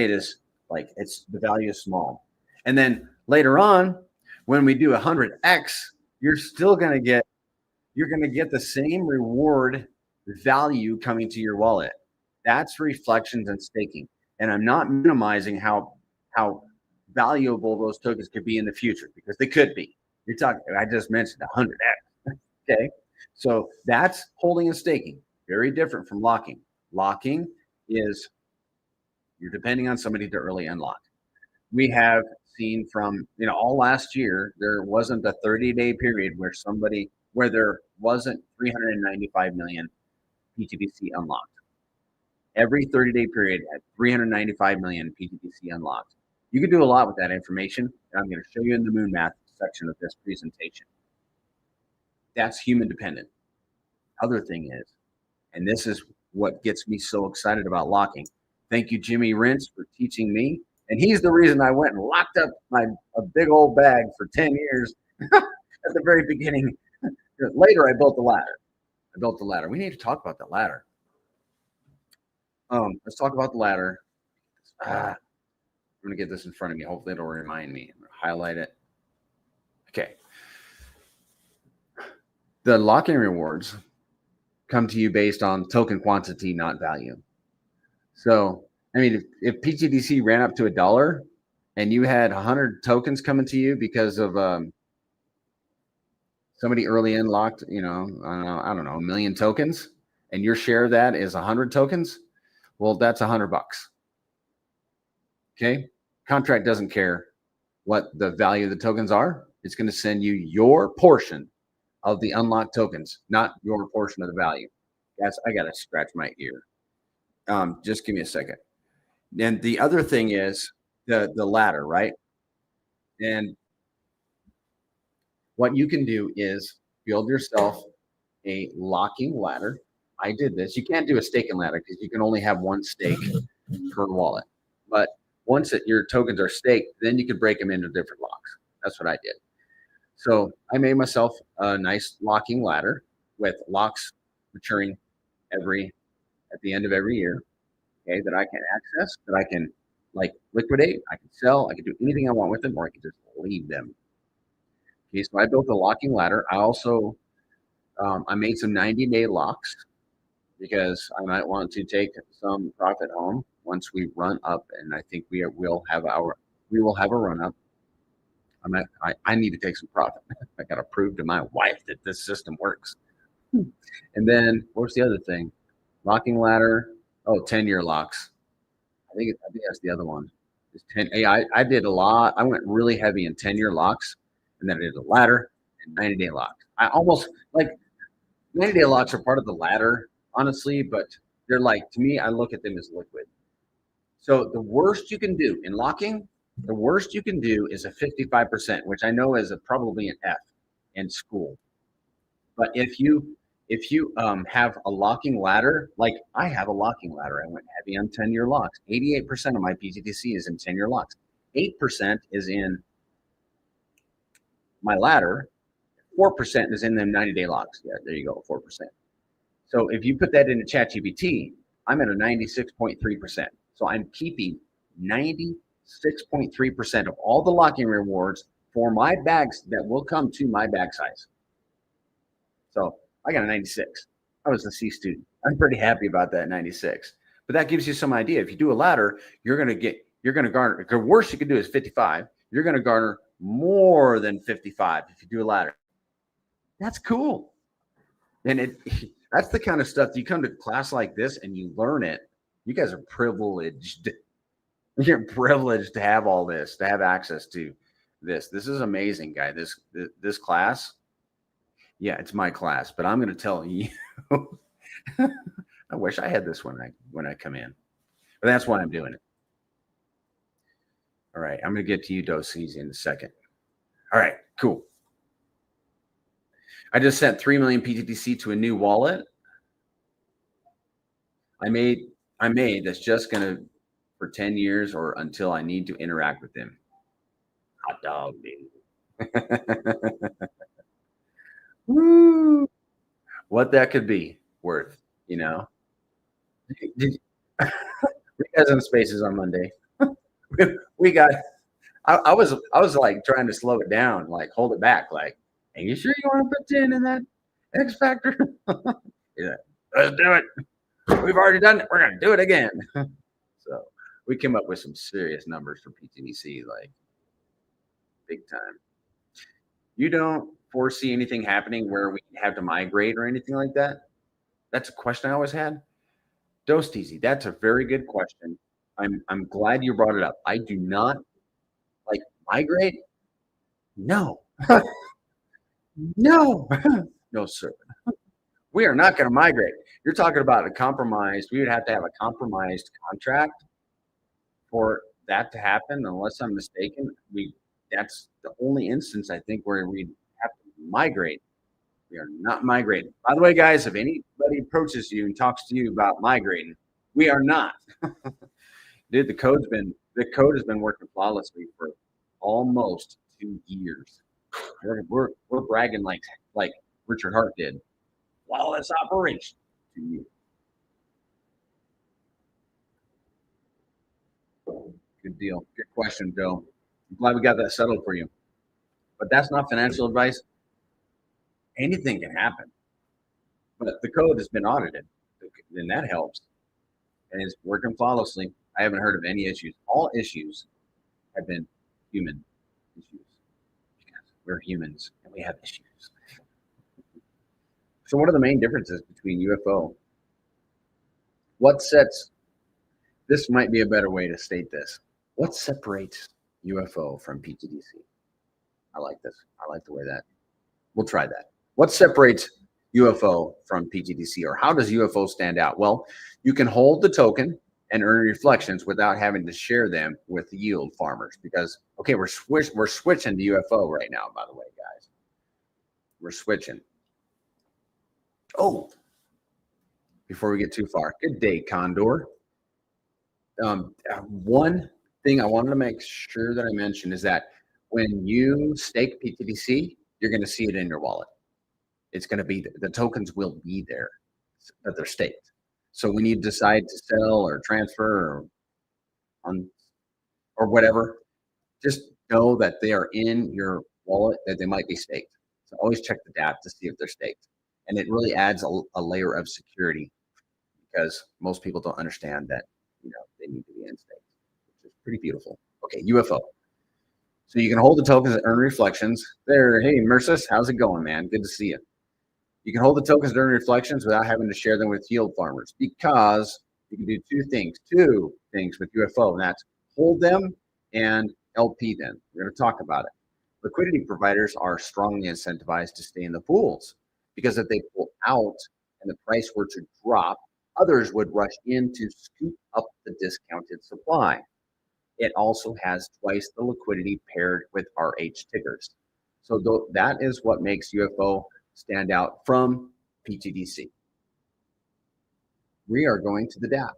it is like it's the value is small, and then later on, when we do 100x, you're going to get the same reward value coming to your wallet. That's reflections and staking, and I'm not minimizing how valuable those tokens could be in the future because they could be. You're talking. I just mentioned 100x. Okay, so that's holding and staking. Very different from locking. Locking is you're depending on somebody to early unlock. We have seen from all last year there wasn't a 30-day period where there wasn't 395 million pTGC unlocked. Every 30-day period had 395 million pTGC unlocked. You can do a lot with that information, and I'm going to show you in the moon math section of this presentation. That's human dependent. Other thing is, and this is what gets me so excited about locking. Thank you, Jimmy Rentz, for teaching me. And he's the reason I went and locked up a big old bag for 10 years at the very beginning. Later, I built the ladder. We need to talk about the ladder. Let's talk about the ladder. I'm going to get this in front of me. Hopefully, it'll remind me. I'm going to highlight it. Okay. The lock-in rewards come to you based on token quantity, not value. So, I mean, if pTGC ran up to $1 and you had 100 tokens coming to you because of somebody early unlocked, I don't know, 1 million tokens, and your share of that is 100 tokens, well, that's $100. Okay, contract doesn't care what the value of the tokens are. It's going to send you your portion of the unlocked tokens, not your portion of the value. Yes, I got to scratch my ear. Just give me a second. And the other thing is the ladder, right? And what you can do is build yourself a locking ladder. I did this. You can't do a staking ladder because you can only have one stake per wallet. But once your tokens are staked, then you can break them into different locks. That's what I did. So I made myself a nice locking ladder with locks maturing at the end of every year. Okay, that I can access, that I can like liquidate, I can sell, I can do anything I want with them, or I can just leave them. Okay, so I built a locking ladder. I also I made some 90-day locks because I might want to take some profit home once we run up, and I think we will have a run up. I need to take some profit. I got to prove to my wife that this system works. And then what's the other thing? Locking ladder. Oh, 10-year locks. I think that's the other one. It's 10. Hey, I did a lot. I went really heavy in 10-year locks, and then I did a ladder and 90-day locks. I almost like 90-day locks are part of the ladder, honestly, but they're like, to me, I look at them as liquid. So the worst you can do in locking, the worst you can do is a 55%, which I know is probably an F in school. But if you have a locking ladder, like I have a locking ladder, I went heavy on 10-year locks. 88% of my pTGC is in 10-year locks. 8% is in my ladder. 4% is in them 90-day locks. Yeah, there you go, 4%. So if you put that into ChatGPT, I'm at a 96.3%. So I'm keeping 96.3% of all the locking rewards for my bags that will come to my bag size. So I got a 96. I was a C student. I'm pretty happy about that 96. But that gives you some idea. If you do a ladder, you're going to garner. The worst you can do is 55. You're going to garner more than 55 if you do a ladder. That's cool. And that's the kind of stuff you come to class like this and you learn it. You guys are privileged. You're privileged to have all this, to have access to this. This is amazing, guy. This class. Yeah, it's my class, but I'm going to tell you. I wish I had this when I come in, but that's why I'm doing it. All right, I'm going to get to you, Doses, in a second. All right, cool. I just sent 3 million pTGC to a new wallet. I made that's just going to for 10 years or until I need to interact with them. Hot dog, dude. Woo. What that could be worth, you know. We got some spaces on Monday. we got. I was like trying to slow it down, like hold it back, like, are you sure you want to put 10 in that X factor? Yeah, let's do it. We've already done it. We're gonna do it again. So we came up with some serious numbers for pTGC, like big time. You don't foresee anything happening where we have to migrate or anything like that? That's a question I always had. Dosteezy, that's a very good question. I'm glad you brought it up. I do not like migrate. No, no, no, sir. We are not going to migrate. You're talking about a compromised. We would have to have a compromised contract for that to happen, unless I'm mistaken. That's the only instance I think where we have to migrate. We are not migrating. By the way, guys, if anybody approaches you and talks to you about migrating, we are not. Dude, the code has been working flawlessly for almost 2 years. We're bragging like Richard Hart did. Flawless operation. 2 years. Good deal. Good question, Joe. I'm glad we got that settled for you. But that's not financial advice. Anything can happen. But the code has been audited, and that helps. And it's working flawlessly. I haven't heard of any issues. All issues have been human issues. Because we're humans and we have issues. So what are the main differences between UFO? This might be a better way to state this. What separates UFO from pTGC? I like this. I like the way that. We'll try that. What separates UFO from pTGC, or how does UFO stand out? Well, you can hold the token and earn reflections without having to share them with the yield farmers, because, okay, we're switching to UFO right now, by the way, guys. We're switching. Oh, before we get too far, good day, Condor. One thing I wanted to make sure that I mentioned is that when you stake pTGC, you're going to see it in your wallet. It's going to be, the tokens will be there, but they're staked. So when you decide to sell or transfer or whatever, just know that they are in your wallet, that they might be staked. So always check the DApp to see if they're staked. And it really adds a layer of security, because most people don't understand that, they need to be in staked, which is pretty beautiful. Okay, UFO. So you can hold the tokens and earn reflections. There, hey, Mercis, how's it going, man? Good to see you. You can hold the tokens and earn reflections without having to share them with yield farmers, because you can do two things with UFO, and that's hold them and LP them. We're going to talk about it. Liquidity providers are strongly incentivized to stay in the pools, because if they pull out and the price were to drop, Others would rush in to scoop up the discounted supply. It also has twice the liquidity paired with RH tickers. So that is what makes UFO stand out from pTGC. We are going to the DApp.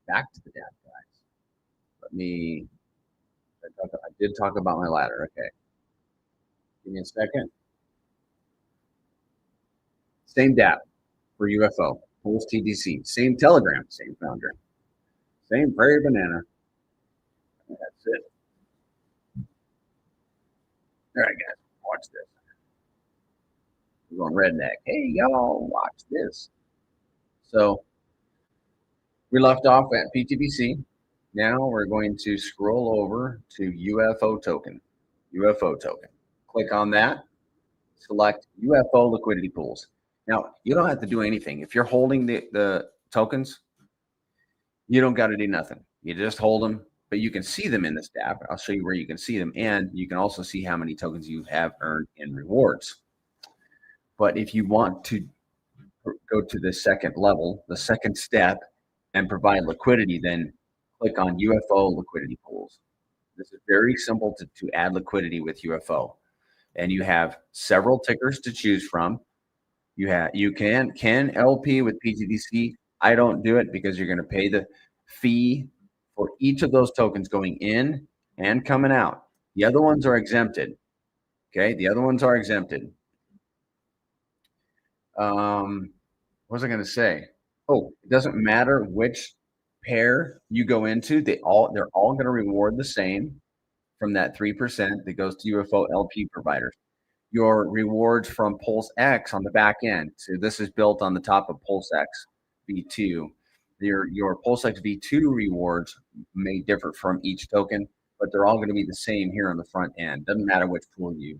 Back to the DApp, guys. Let me, I did talk about my ladder. Okay. Give me a second. Same DApp for UFO, PulseTGC, same Telegram, same founder, same Prairie Banana. That's it. All right, guys, watch this. We're going redneck. Hey, y'all, watch this. So we left off at pTGC. Now we're going to scroll over to UFO token. UFO token. Click on that. Select UFO liquidity pools. Now, you don't have to do anything. If you're holding the tokens, you don't got to do nothing. You just hold them, but you can see them in this app. I'll show you where you can see them, and you can also see how many tokens you have earned in rewards. But if you want to go to the second level, the second step, and provide liquidity, then click on UFO liquidity pools. This is very simple to add liquidity with UFO. And you have several tickers to choose from. You can LP with pTGC. I don't do it because you're going to pay the fee for each of those tokens going in and coming out. The other ones are exempted. Okay, the other ones are exempted. What was I going to say? Oh, it doesn't matter which pair you go into. They're all going to reward the same from that 3% that goes to UFO LP providers. Your rewards from PulseX on the back end. So this is built on the top of PulseX V2. Your PulseX V2 rewards may differ from each token, but they're all going to be the same here on the front end. Doesn't matter which pool you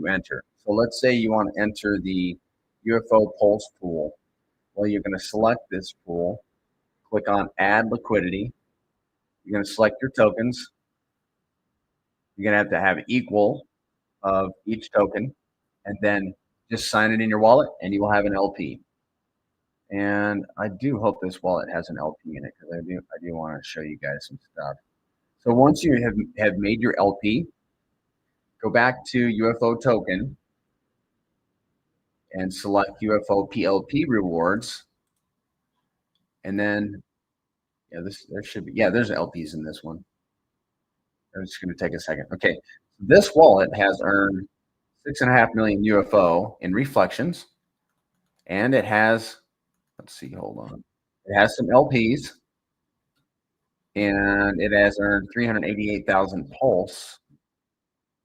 enter. So let's say you want to enter the UFO Pulse pool. Well, you're going to select this pool, click on Add Liquidity. You're going to select your tokens. You're going to have equal of each token, and then just sign it in your wallet, and you will have an LP. And I do hope this wallet has an LP in it, because I do want to show you guys some stuff. So once you have made your LP, go back to UFO token and select UFO PLP rewards, and then there's LPs in this one. It's just going to take a second. Okay, this wallet has earned 6.5 million UFO in reflections, and it has, let's see, hold on. It has some LPs, and it has earned 388,000 Pulse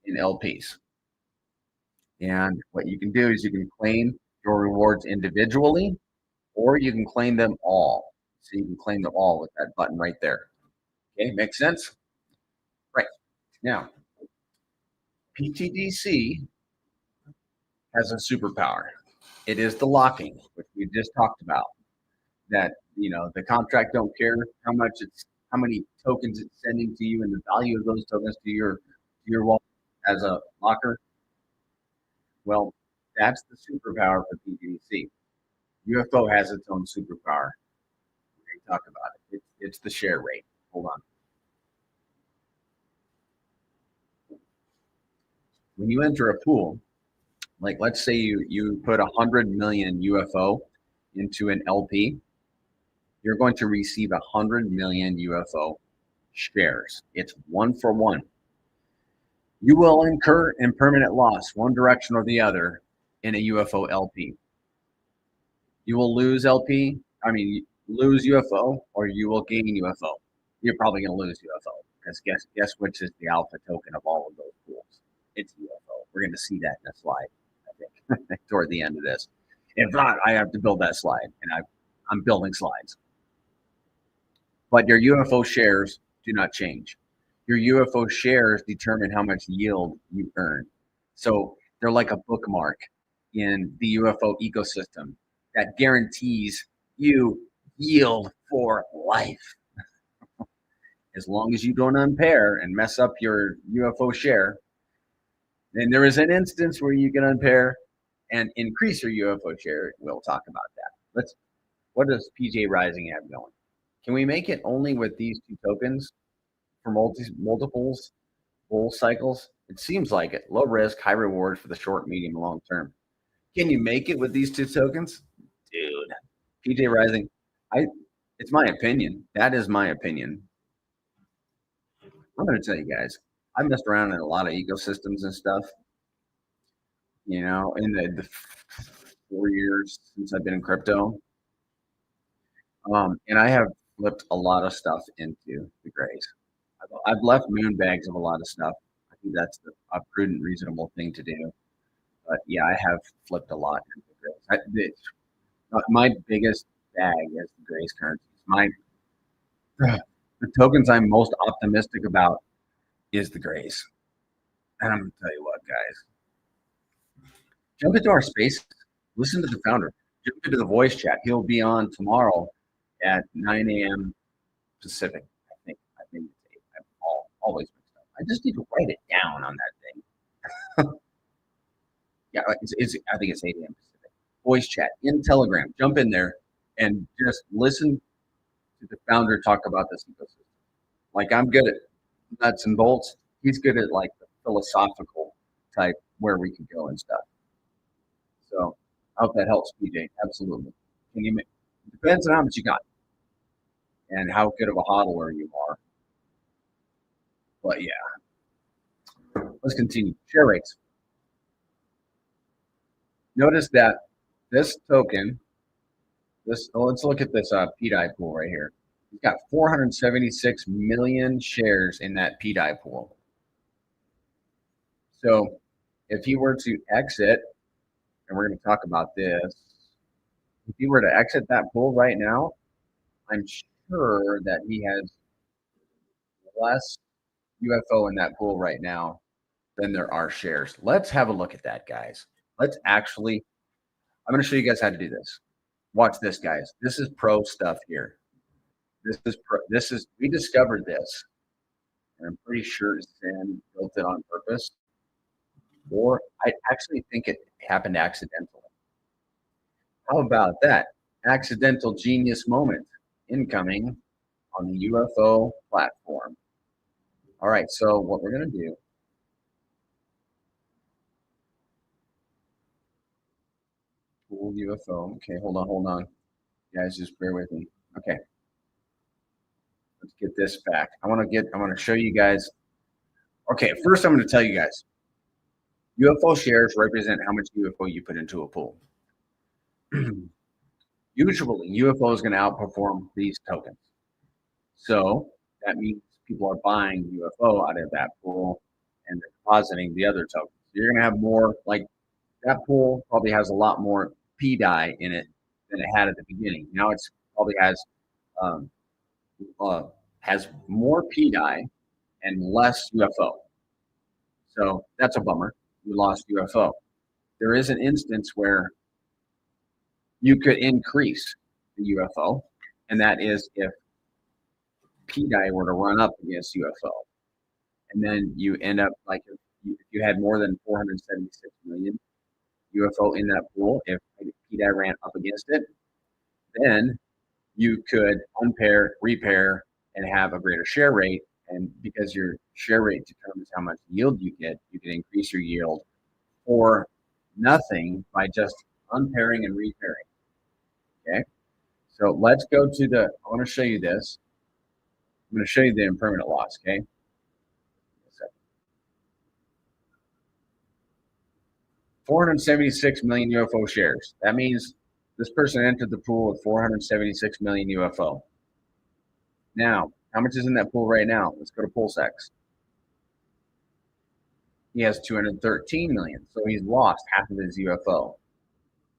in LPs. And what you can do is you can claim your rewards individually, or you can claim them all. So you can claim them all with that button right there. Okay, makes sense? Right. Now, pTGC has a superpower. It is the locking, which we just talked about. That the contract don't care how many tokens it's sending to you and the value of those tokens to your wallet as a locker. Well, that's the superpower for pTGC. UFO has its own superpower. We can talk about it. It's the share rate. Hold on. When you enter a pool, like let's say you put 100 million UFO into an LP, you're going to receive 100 million UFO shares. It's 1-for-1. You will incur impermanent loss, one direction or the other, in a UFO LP. You will lose lose UFO, or you will gain UFO. You're probably going to lose UFO, because guess which is the alpha token of all of those pools? It's UFO. We're going to see that in a slide, I think, toward the end of this. If not, I have to build that slide, and I'm building slides. But your UFO shares do not change. Your UFO shares determine how much yield you earn. So they're like a bookmark in the UFO ecosystem that guarantees you yield for life. As long as you don't unpair and mess up your UFO share, then there is an instance where you can unpair and increase your UFO share. We'll talk about that. what does PJ Rising have going? Can we make it only with these two tokens for multiples bull cycles? It seems like it. Low risk, high reward for the short, medium, and long term. Can you make it with these two tokens? Dude, PJ Rising, it's my opinion. That is my opinion. I'm going to tell you guys, I've messed around in a lot of ecosystems and stuff, you know, in the 4 years since I've been in crypto. And I have flipped a lot of stuff into the grays. I've left moon bags of a lot of stuff. I think that's a prudent, reasonable thing to do. But yeah, I have flipped a lot into the grays. My biggest bag is the grays currencies. The tokens I'm most optimistic about is the grays. And I'm going to tell you what, guys. Jump into our space. Listen to the founder. Jump into the voice chat. He'll be on tomorrow at 9 a.m. Pacific. I think it's 8. I'm always mixed up. I just need to write it down on that thing. Yeah, I think it's 8 a.m. Pacific. Voice chat in Telegram. Jump in there and just listen to the founder talk about this ecosystem. Like, I'm good at nuts and bolts. He's good at like the philosophical type where we can go and stuff. So I hope that helps, PJ. Absolutely. Depends on how much you got and how good of a hodler you are. But yeah, let's continue. Share rates. Notice that this token, let's look at this PDI pool right here. He's got 476 million shares in that PDI pool. So if he were to exit, and we're going to talk about this, if he were to exit that pool right now, I'm sure that he has less UFO in that pool right now than there are shares. Let's have a look at that, guys. I'm going to show you guys how to do this. Watch this, guys. This is pro stuff here. We discovered this, and I'm pretty sure Zen built it on purpose, or I actually think it happened accidentally. How about that? Accidental genius moment incoming on the UFO platform. All right, so what we're going to do, pool UFO. Okay, hold on. You guys, just bear with me. Okay. Let's get this back. I want to show you guys. Okay, first I'm going to tell you guys, UFO shares represent how much UFO you put into a pool. Usually, UFO is going to outperform these tokens. So that means people are buying UFO out of that pool and they're depositing the other tokens. You're going to have more, like that pool probably has a lot more PDI in it than it had at the beginning. Now it's probably has more PDI and less UFO. So that's a bummer. You lost UFO. There is an instance where you could increase the UFO, and that is if PDI were to run up against UFO. And then you end up like if you had more than 476 million UFO in that pool, if PDI ran up against it, then you could unpair, repair, and have a greater share rate. And because your share rate determines how much yield you get, you can increase your yield for nothing by just unpairing and repairing. Okay. So let's go to I want to show you this. I'm going to show you the impermanent loss. Okay. 476 million UFO shares. That means this person entered the pool with 476 million UFO. Now, how much is in that pool right now? Let's go to PulseChain's. He has 213 million, so he's lost half of his UFO.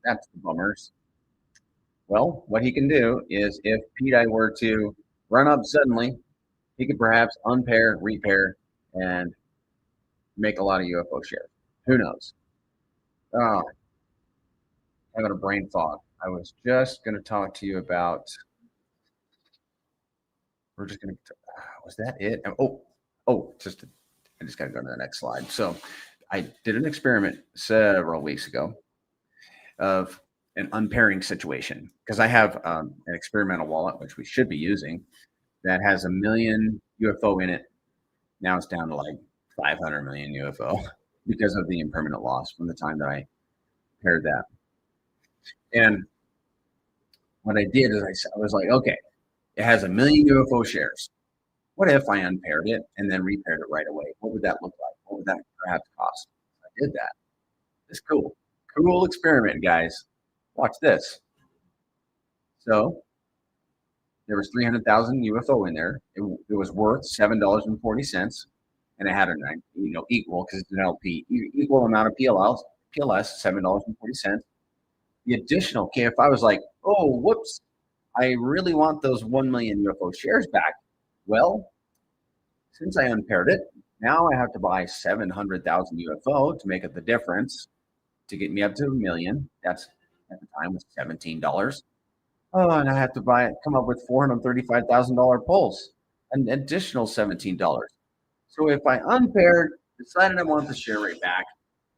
That's the bummers. Well, what he can do is if PDI were to run up suddenly, he could perhaps unpair, repair, and make a lot of UFO shares. Who knows? Oh, having a brain fog. I was just going to talk to you about. We're just going to. Was that it? I just got to go to the next slide. So, I did an experiment several weeks ago and an unpairing situation, because I have an experimental wallet, which we should be using, that has 1 million UFO in it. Now it's down to like 500 million UFO because of the impermanent loss from the time that I paired that. And what I did is I was like, okay, it has 1 million UFO shares. What if I unpaired it and then repaired it right away? What would that look like? What would that perhaps cost? I did that. It's cool. Cool experiment, guys. Watch this. So there was 300,000 UFO in there. It was worth $7.40, and it had a equal, because it's an LP, equal amount of PLS, $7.40. The additional, okay, if I was like, oh, whoops, I really want those 1 million UFO shares back. Well, since I unpaired it, now I have to buy 700,000 UFO to make up the difference to get me up to 1 million. That's at the time was $17. Oh, and I have to come up with $435,000 Pulse, an additional $17. So if I unpaired, decided I want the share rate back,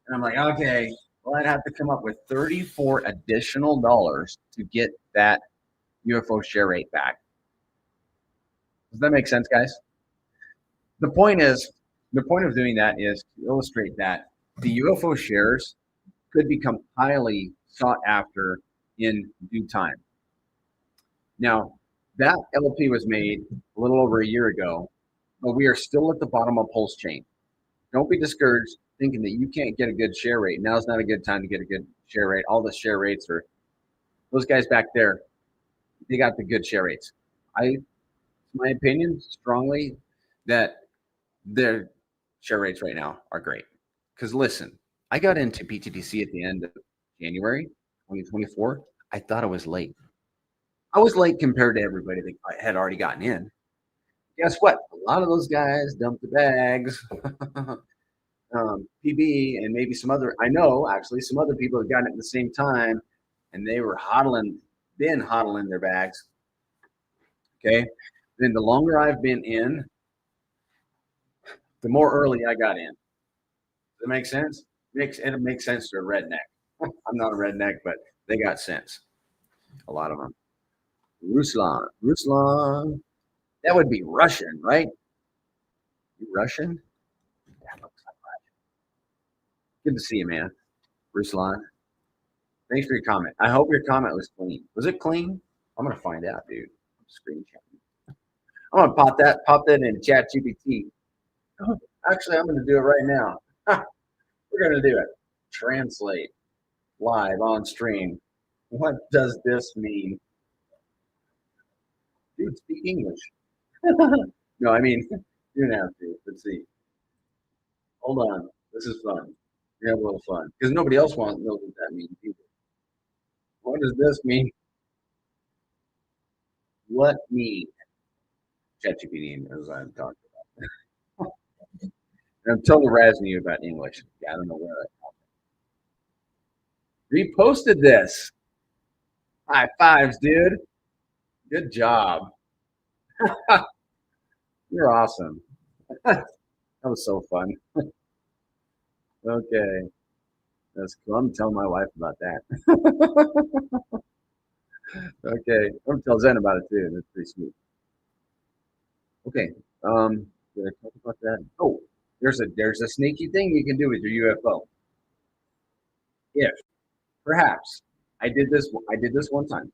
and I'm like, okay, well, I'd have to come up with $34 additional to get that UFO share rate back. Does that make sense, guys? The point of doing that is to illustrate that the UFO shares could become highly sought after in due time. Now, that LP was made a little over a year ago, but we are still at the bottom of PulseChain. Don't be discouraged thinking that you can't get a good share rate. Now's not a good time to get a good share rate. All the share rates are, those guys back there, they got the good share rates. My opinion, strongly, that their share rates right now are great. Because listen, I got into pTGC at the end of January 2024. I thought I was late. I was late compared to everybody that had already gotten in. Guess what? A lot of those guys dumped the bags. PB and maybe some other, I know actually some other people have gotten it at the same time, and they were hodling their bags. Okay. Then the longer I've been in, the more early I got in. Does that make sense? It makes sense to a redneck. I'm not a redneck, but they got sense. A lot of them. Ruslan. That would be Russian, right? You Russian? That looks like Russian. Good to see you, man. Ruslan. Thanks for your comment. I hope your comment was clean. Was it clean? I'm gonna find out, dude. I'm screenshotting. I'm gonna pop that in ChatGPT. Oh, actually, I'm gonna do it right now. We're gonna do it. Translate live on stream. What does this mean? Dude, speak English. No, I mean, you don't have to. Let's see. Hold on. This is fun. We have a little fun. Because nobody else knows what that means either. What does this mean? What mean? ChatGPT, as I'm talking about. I'm totally razzing you about English. Yeah, I don't know where that reposted this. High fives, dude. Good job. You're awesome. That was so fun. Okay. That's cool. I'm telling my wife about that. Okay. I'm gonna tell Zen about it too. That's pretty sweet. Okay. Did I talk about that? Oh, there's a sneaky thing you can do with your UFO. If perhaps I did this one time.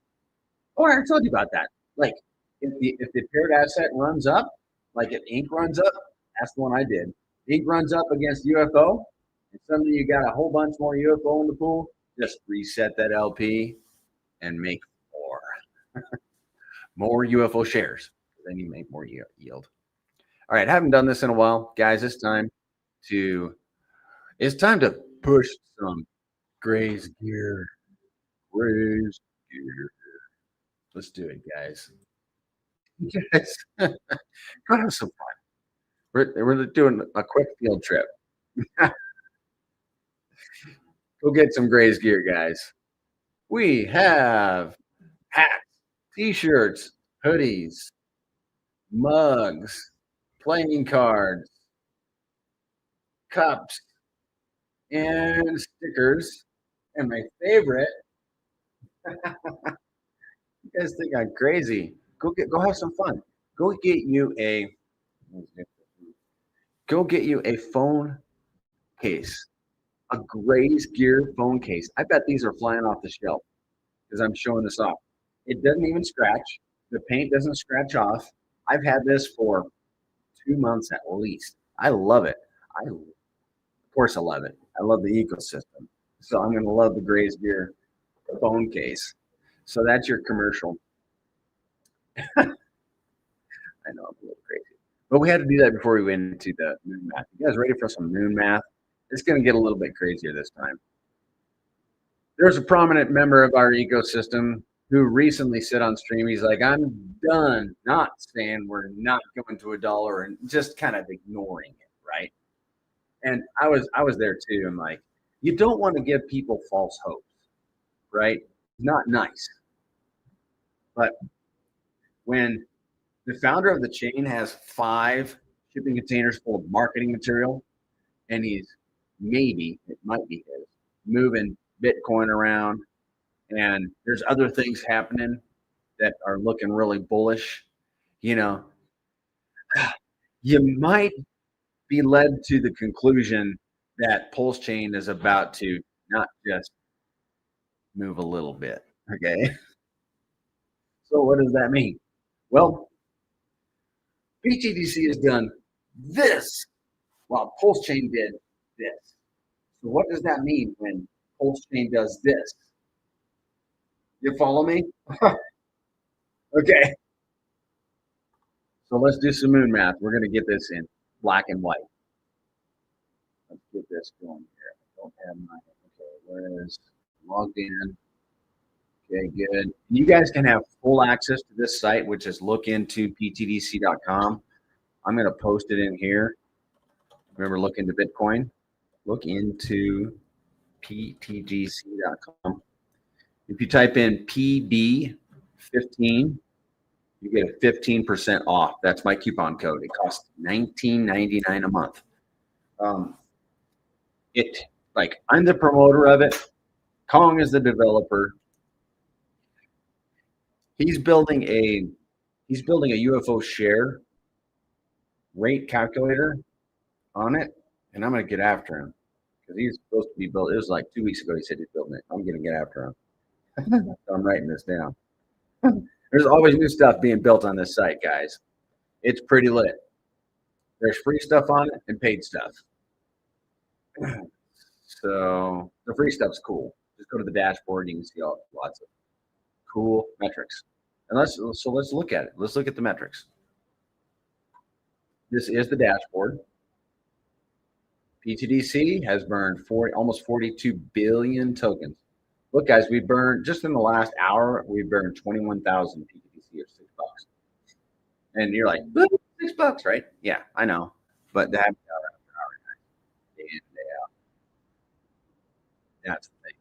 Oh, I already told you about that. Like if the paired asset runs up, like if ink runs up, that's the one I did. Ink runs up against UFO, and suddenly you got a whole bunch more UFO in the pool. Just reset that LP and make more UFO shares. Then you make more yield. All right, I haven't done this in a while, guys. It's time to push some Gray's gear. Let's do it, guys. Yes. Go have some fun. We're doing a quick field trip. Go get some Gray's gear, guys. We have hats, t-shirts, hoodies, mugs, playing cards, cups, and stickers. And my favorite You guys think I'm crazy. Go have some fun. Go get you a phone case, a Grays Gear phone case. I bet these are flying off the shelf because I'm showing this off. It doesn't even scratch. The paint doesn't scratch off. I've had this for 2 months at least. I love it. Of course, I love it. I love the ecosystem. So I'm going to love the Grays Gear phone case. So that's your commercial. I know I'm a little crazy, but we had to do that before we went into the moon math. You guys ready for some moon math? It's going to get a little bit crazier this time. There's a prominent member of our ecosystem who recently said on stream, he's like, I'm done not saying we're not going to $1 and just kind of ignoring it, right? And I was there too. I'm like, you don't want to give people false hopes, right? Not nice. But when the founder of the chain has 5 shipping containers full of marketing material, and he's it might be his, moving Bitcoin around, and there's other things happening that are looking really bullish, you know, you might be led to the conclusion that PulseChain is about to not just move a little bit. Okay. So what does that mean? Well, pTGC has done this while PulseChain did this. So what does that mean when PulseChain does this? You follow me? Okay. So let's do some moon math. We're going to get this in black and white. Let's get this going here. I don't have my, okay, where is logged in? Okay, good. You guys can have full access to this site, which is lookintoptgc.com. I'm going to post it in here. Remember, look into Bitcoin. Look into ptgc.com. If you type in PB15, you get a 15% off. That's my coupon code. It costs $19.99 a month. I'm the promoter of it. Kong is the developer. He's building a UFO share rate calculator on it, and I'm going to get after him because he's supposed to be built. It was like 2 weeks ago he said he's building it. I'm going to get after him. So I'm writing this down. There's always new stuff being built on this site, guys. It's pretty lit. There's free stuff on it and paid stuff. So the free stuff's cool. Just go to the dashboard and you can see lots of cool metrics. And let's look at it. Let's look at the metrics. This is the dashboard. pTGC has burned almost 42 billion tokens. Look, guys, we burned just in the last hour. We burned 21,000 pTGC or $6. And you're like, $6, right? Yeah, I know. But that day in, day out. That's the thing.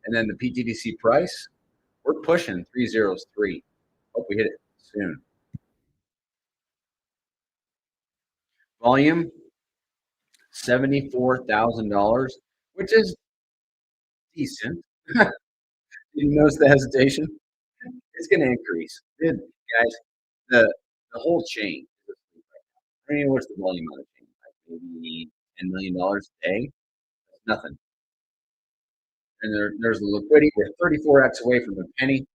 And then the pTGC price, we're pushing 303. Hope we hit it soon. Volume, $74,000, which is decent. You notice the hesitation? It's going to increase. Good, guys. The whole chain. I mean, what's the volume on the chain? Like maybe $10 million a day? That's nothing. And there's the liquidity. We're 34x away from a penny.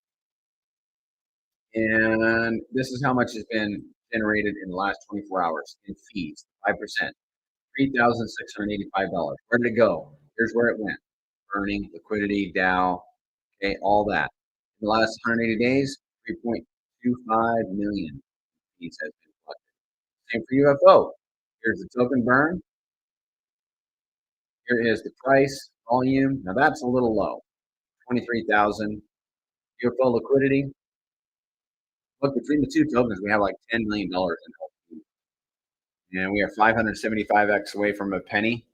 And this is how much has been generated in the last 24 hours in fees, 5%, $3,685. Where did it go? Here's where it went. Earning, liquidity, Dow, okay, all that. In the last 180 days, 3.25 million fees has been collected. Same for UFO. Here's the token burn. Here is the price, volume. Now that's a little low, 23,000. UFO liquidity. Look, between the two tokens, we have like $10 million in LP. And we are 575x away from a penny.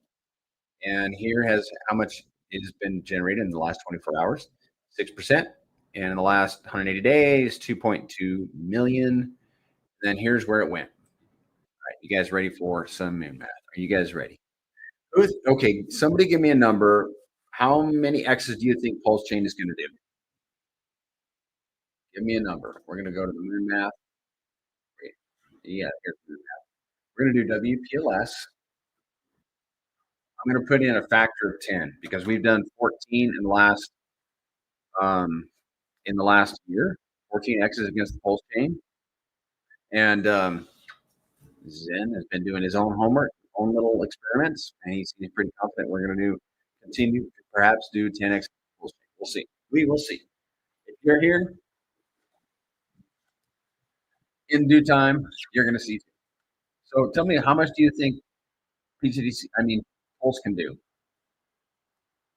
And here has how much has been generated in the last 24 hours, 6%. And in the last 180 days, 2.2 million. And then here's where it went. All right, you guys ready for some moon math? Are you guys ready? Okay, somebody give me a number. How many X's do you think PulseChain is going to do? Give me a number. We're going to go to the moon math. Wait. Yeah, here's the moon math. We're going to do WPLS. I'm going to put in a factor of 10 because we've done 14 in the last year. 14 X's against the pulse chain. And Zen has been doing his own homework, own little experiments, and he's pretty confident we're going to continue to perhaps do 10X. We'll see. We will see. If you're here in due time, you're going to see. So tell me, how much do you think Pulse can do?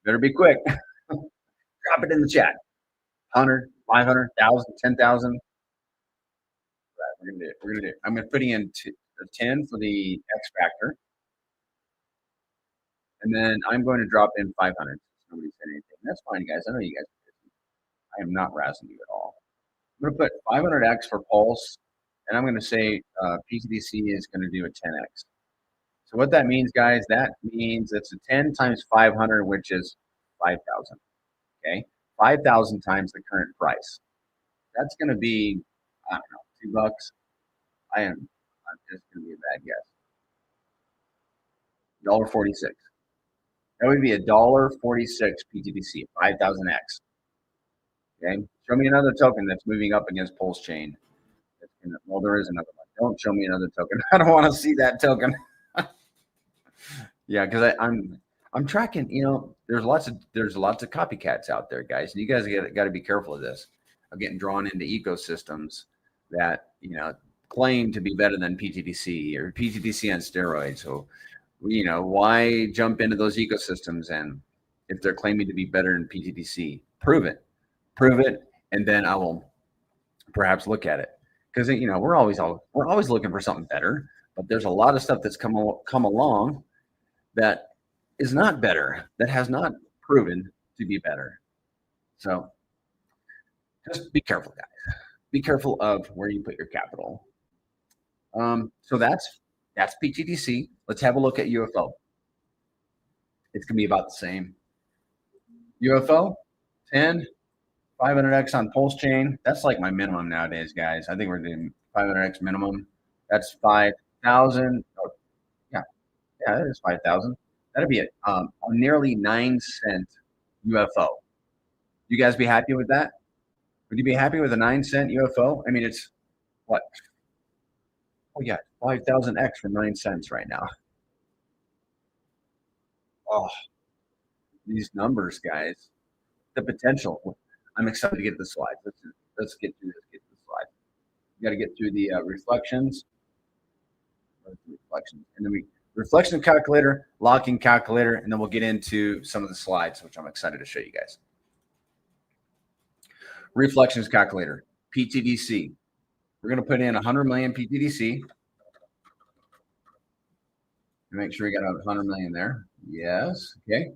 Better be quick. Drop it in the chat. 100, 500, 1,000, 10,000. Right, we're going to do it. We're going to do it. I'm going to put in 10 for the X factor. And then I'm going to drop in 500. Nobody said anything. That's fine, guys. I know you guys are busy. I am not razzing you at all. I'm going to put 500X for Pulse, and I'm going to say pTGC is going to do a 10X. So what that means, guys, that means it's a 10 times 500, which is 5,000. Okay, 5,000 times the current price. That's going to be, I don't know, $2. I'm just going to be a bad guess. $1.46. That would be $1.46 pTGC, 5,000X. Okay, show me another token that's moving up against PulseChain. Well, there is another one. Don't show me another token. I don't want to see that token. Yeah, because I'm tracking. You know, there's lots of copycats out there, guys, and you guys got to be careful of this. Of getting drawn into ecosystems that claim to be better than pTGC or pTGC on steroids. So, why jump into those ecosystems? And if they're claiming to be better than pTGC, prove it, and then I will perhaps look at it. Because we're always looking for something better, but there's a lot of stuff that's come along that is not better, that has not proven to be better. So just be careful, guys. Be careful of where you put your capital. So that's pTGC. Let's have a look at UFO. It's gonna be about the same. UFO 10. 500X on PulseChain. That's like my minimum nowadays, guys. I think we're doing 500X minimum. That's 5,000. Oh, yeah, that is 5,000. That'd be a nearly 9-cent UFO. You guys be happy with that? Would you be happy with a 9-cent UFO? I mean, it's what? Oh yeah, 5,000X for 9 cents right now. Oh, these numbers, guys. The potential. I'm excited to get the slides. Let's get through this. Get to the slide. You got to get through the reflections. And then reflection calculator, locking calculator, and then we'll get into some of the slides, which I'm excited to show you guys. Reflections calculator, pTGC. We're going to put in 100 million pTGC. Make sure we got 100 million there. Yes. Okay.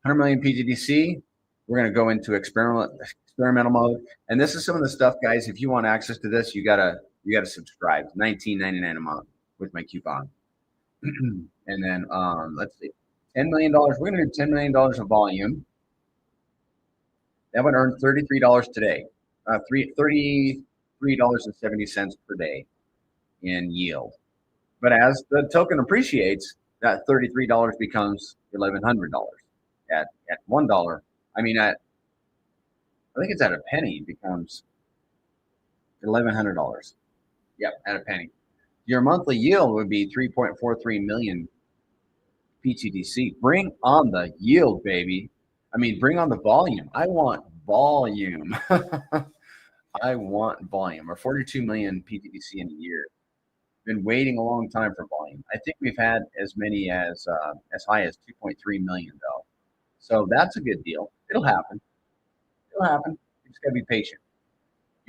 100 million pTGC. We're going to go into experimental mode. And this is some of the stuff, guys. If you want access to this, you gotta subscribe. $19.99 a month with my coupon. And then let's see, $10 million. We're going to do $10 million of volume. That would earn $33 today. $33.70 per day in yield. But as the token appreciates, that $33 becomes $1,100. At $1, I think it's at a penny, it becomes $1,100. Yep, at a penny. Your monthly yield would be 3.43 million pTGC. Bring on the yield, baby. Bring on the volume. I want volume. I want volume. Or 42 million pTGC in a year. Been waiting a long time for volume. I think we've had as many as high as 2.3 million though. So that's a good deal. It'll happen. It'll happen. You just gotta be patient.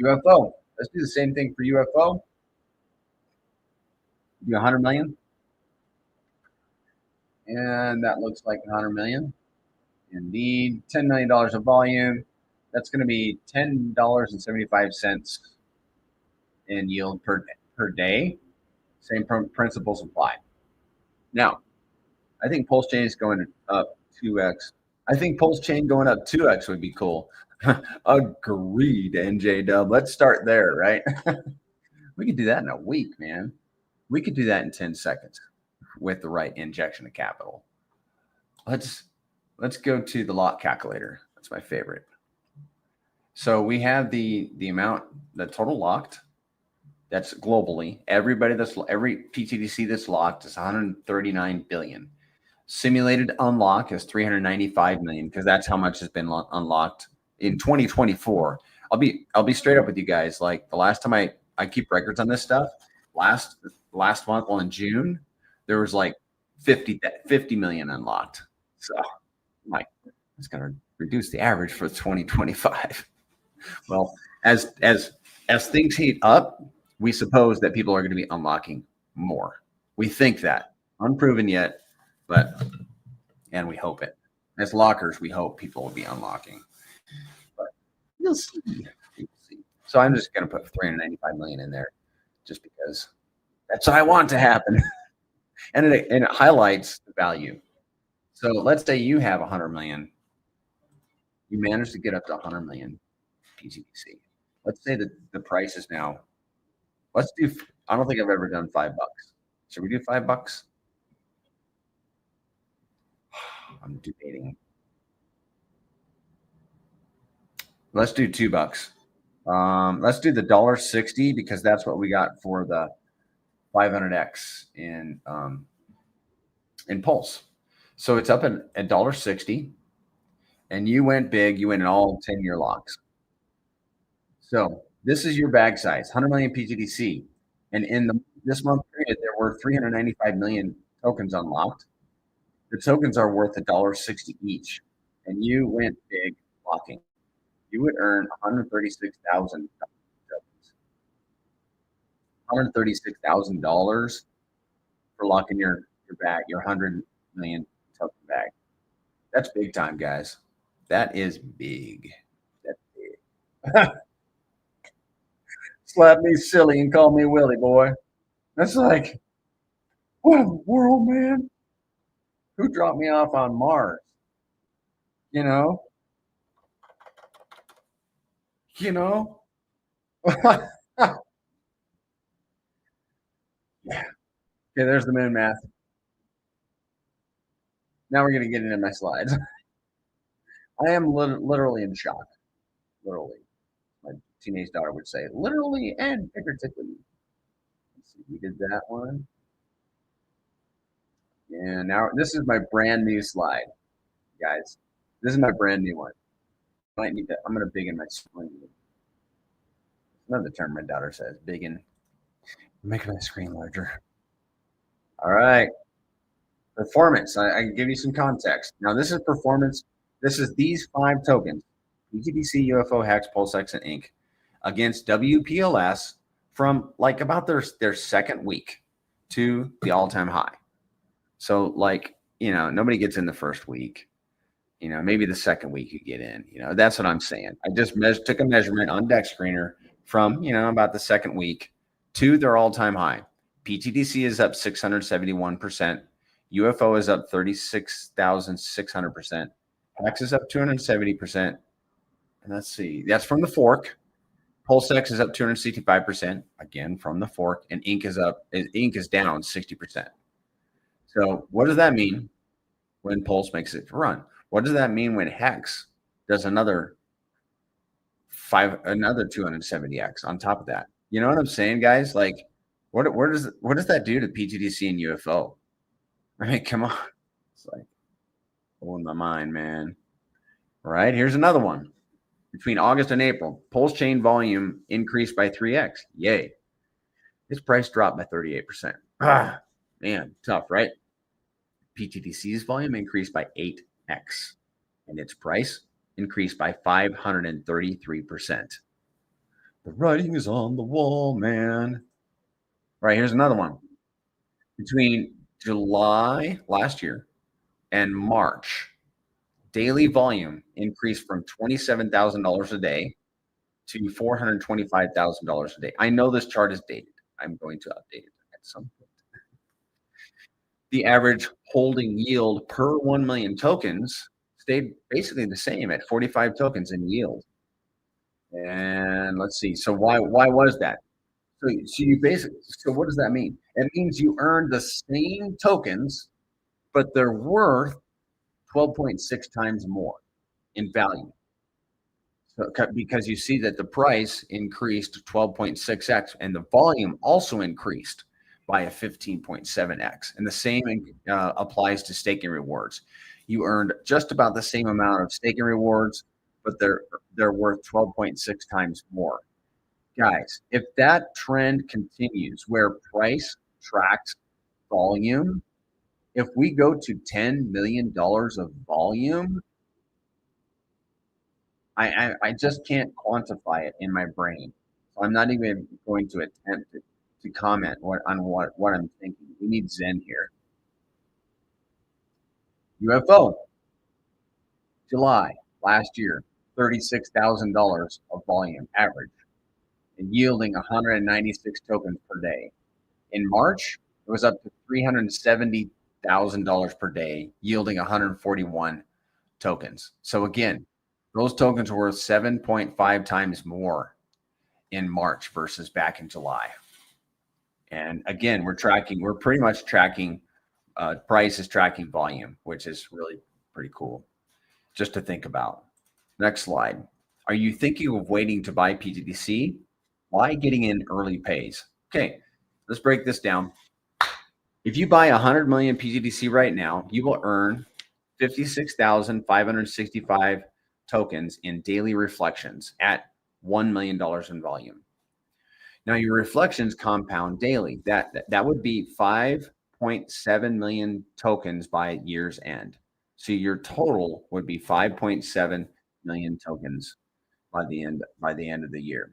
UFO. Let's do the same thing for UFO. Do 100 million. And that looks like 100 million. Indeed, $10 million of volume. That's going to be $10.75 in yield per day. Same principles apply. Now, I think PulseChain is going up 2x. I think PulseChain going up 2x would be cool. Agreed, NJ Dub. Let's start there, right? We could do that in a week, man. We could do that in 10 seconds with the right injection of capital. Let's go to the lot calculator. That's my favorite. So we have the amount, the total locked. That's globally. Every PTGC that's locked is 139 billion. Simulated unlock is 395 million because that's how much has been unlocked in 2024. I'll be straight up with you guys. Like the last time I keep records on this stuff, last month, well in June, there was like 50 million unlocked. So like it's gonna reduce the average for 2025. Well, as things heat up, we suppose that people are going to be unlocking more. We think that. Unproven yet, and we hope it. As lockers, we hope people will be unlocking. But you'll see. So I'm just going to put 395 million in there just because that's what I want to happen. and it highlights the value. So let's say you have 100 million. You managed to get up to 100 million pTGC. Let's say that the price is now, let's do, I don't think I've ever done $5. Should we do $5? I'm debating. Let's do $2. Let's do the $1.60 because that's what we got for the 500x in Pulse. So it's up at $1.60, and you went big. You went in all 10-year locks. So this is your bag size, 100 million pTGC, and in this month period, there were 395 million tokens unlocked. The tokens are worth $1.60 each, and you went big locking. You would earn 136,000 tokens. $136,000 for locking your bag, your 100 million token bag. That's big time, guys. That is big. That's big. Slap me silly and call me Willie, boy. That's like, what in the world, man? Who dropped me off on Mars? You know? Yeah. Okay, there's the moon math. Now we're going to get into my slides. I am literally in shock. Literally. My teenage daughter would say, literally and figuratively. Let's see, we did that one. And now this is my brand new slide, guys. This is my brand new one. Might need to, I'm going to big in my screen. Another term my daughter says, big in. Make my screen larger. All right. Performance. I can give you some context. Now, this is performance. This is these 5 tokens, pTGC, UFO, Hex, PulseX, and Inc. against WPLS from like about their second week to the all-time high. So like, nobody gets in the first week. Maybe the second week you get in. That's what I'm saying. I just took a measurement on Deck Screener from, about the second week to their all-time high. pTGC is up 671%. UFO is up 36,600%. Hex is up 270%. And let's see, that's from the fork. PulseX is up 265%, again from the fork, and Inc is down 60%. So what does that mean when Pulse makes it run? What does that mean when Hex does another 270x on top of that? You know what I'm saying, guys? Like, what does that do to pTGC and UFO? I mean, come on. It's like blowing my mind, man. All right, here's another one. Between August and April, PulseChain volume increased by 3x. Yay. Its price dropped by 38%. Ah, man, tough, right? pTGC's volume increased by 8x, and its price increased by 533%. The writing is on the wall, man. All right, here's another one. Between July last year and March, daily volume increased from $27,000 a day to $425,000 a day. I know this chart is dated. I'm going to update it at some point. The average holding yield per 1 million tokens stayed basically the same at 45 tokens in yield. And let's see. So why was that? So you basically, so what does that mean? It means you earned the same tokens, but they're worth 12.6 times more in value. So, because you see that the price increased 12.6x and the volume also increased by a 15.7x. And the same applies to staking rewards. You earned just about the same amount of staking rewards, but they're worth 12.6 times more. Guys, if that trend continues where price tracks volume, if we go to $10 million of volume, I just can't quantify it in my brain. So I'm not even going to attempt to comment on what I'm thinking. We need Zen here. UFO, July last year, $36,000 of volume average and yielding 196 tokens per day. In March, it was up to $370,000 per day, yielding 141 tokens. So again, those tokens were worth 7.5 times more in March versus back in July. And again, we're pretty much tracking, price is tracking volume, which is really pretty cool just to think about. Next slide. Are you thinking of waiting to buy pTGC? Why getting in early pays? Okay, let's break this down. If you buy 100 million pTGC right now, you will earn 56,565 tokens in daily reflections at $1 million in volume. Now your reflections compound daily. That would be 5.7 million tokens by year's end. So your total would be 5.7 million tokens by the end of the year.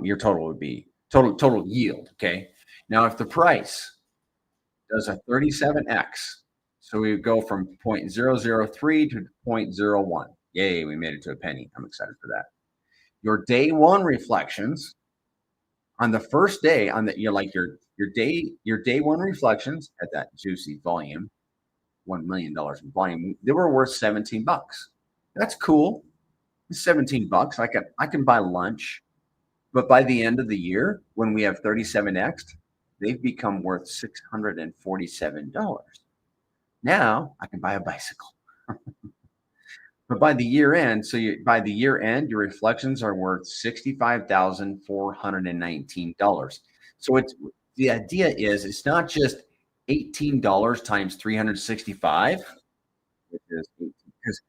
Your total would be total yield. Okay. Now if the price does a 37x, so we would go from 0.003 to 0.01. Yay, we made it to a penny. I'm excited for that. Your day one reflections on the first day, on the your day one reflections at that juicy volume, $1 million in volume, they were worth 17 bucks. That's cool. It's 17 bucks. I can buy lunch. But by the end of the year, when we have 37x, they've become worth $647. Now I can buy a bicycle. But by the year end, by the year end, your reflections are worth $65,419. So the idea is it's not just $18 times 365, which is 18, because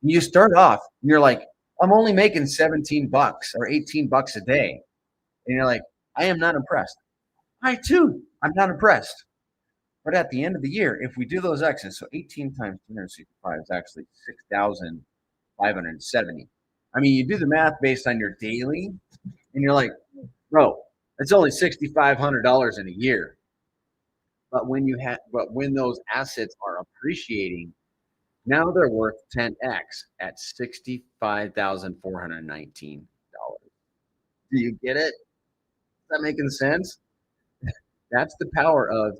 you start off and you're like, I'm only making 17 bucks or 18 bucks a day. And you're like, I am not impressed. I too, I'm not impressed. But at the end of the year, if we do those X's, so 18 times 365 is actually 6,570. I mean, you do the math based on your daily, and you're like, bro, it's only $6,500 in a year. But when those assets are appreciating, now they're worth 10x at $65,419. Do you get it? Is that making sense? That's the power of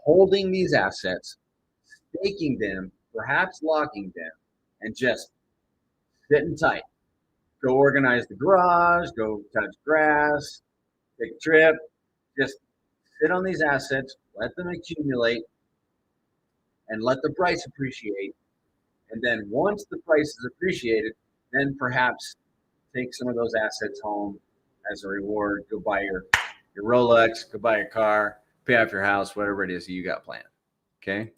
holding these assets, staking them, perhaps locking them, and just sitting tight. Go organize the garage, go touch grass, take a trip, just sit on these assets, let them accumulate, and let the price appreciate. And then once the price is appreciated, then perhaps take some of those assets home as a reward. Go buy your Rolex, go buy a car, pay off your house, whatever it is that you got planned. Okay.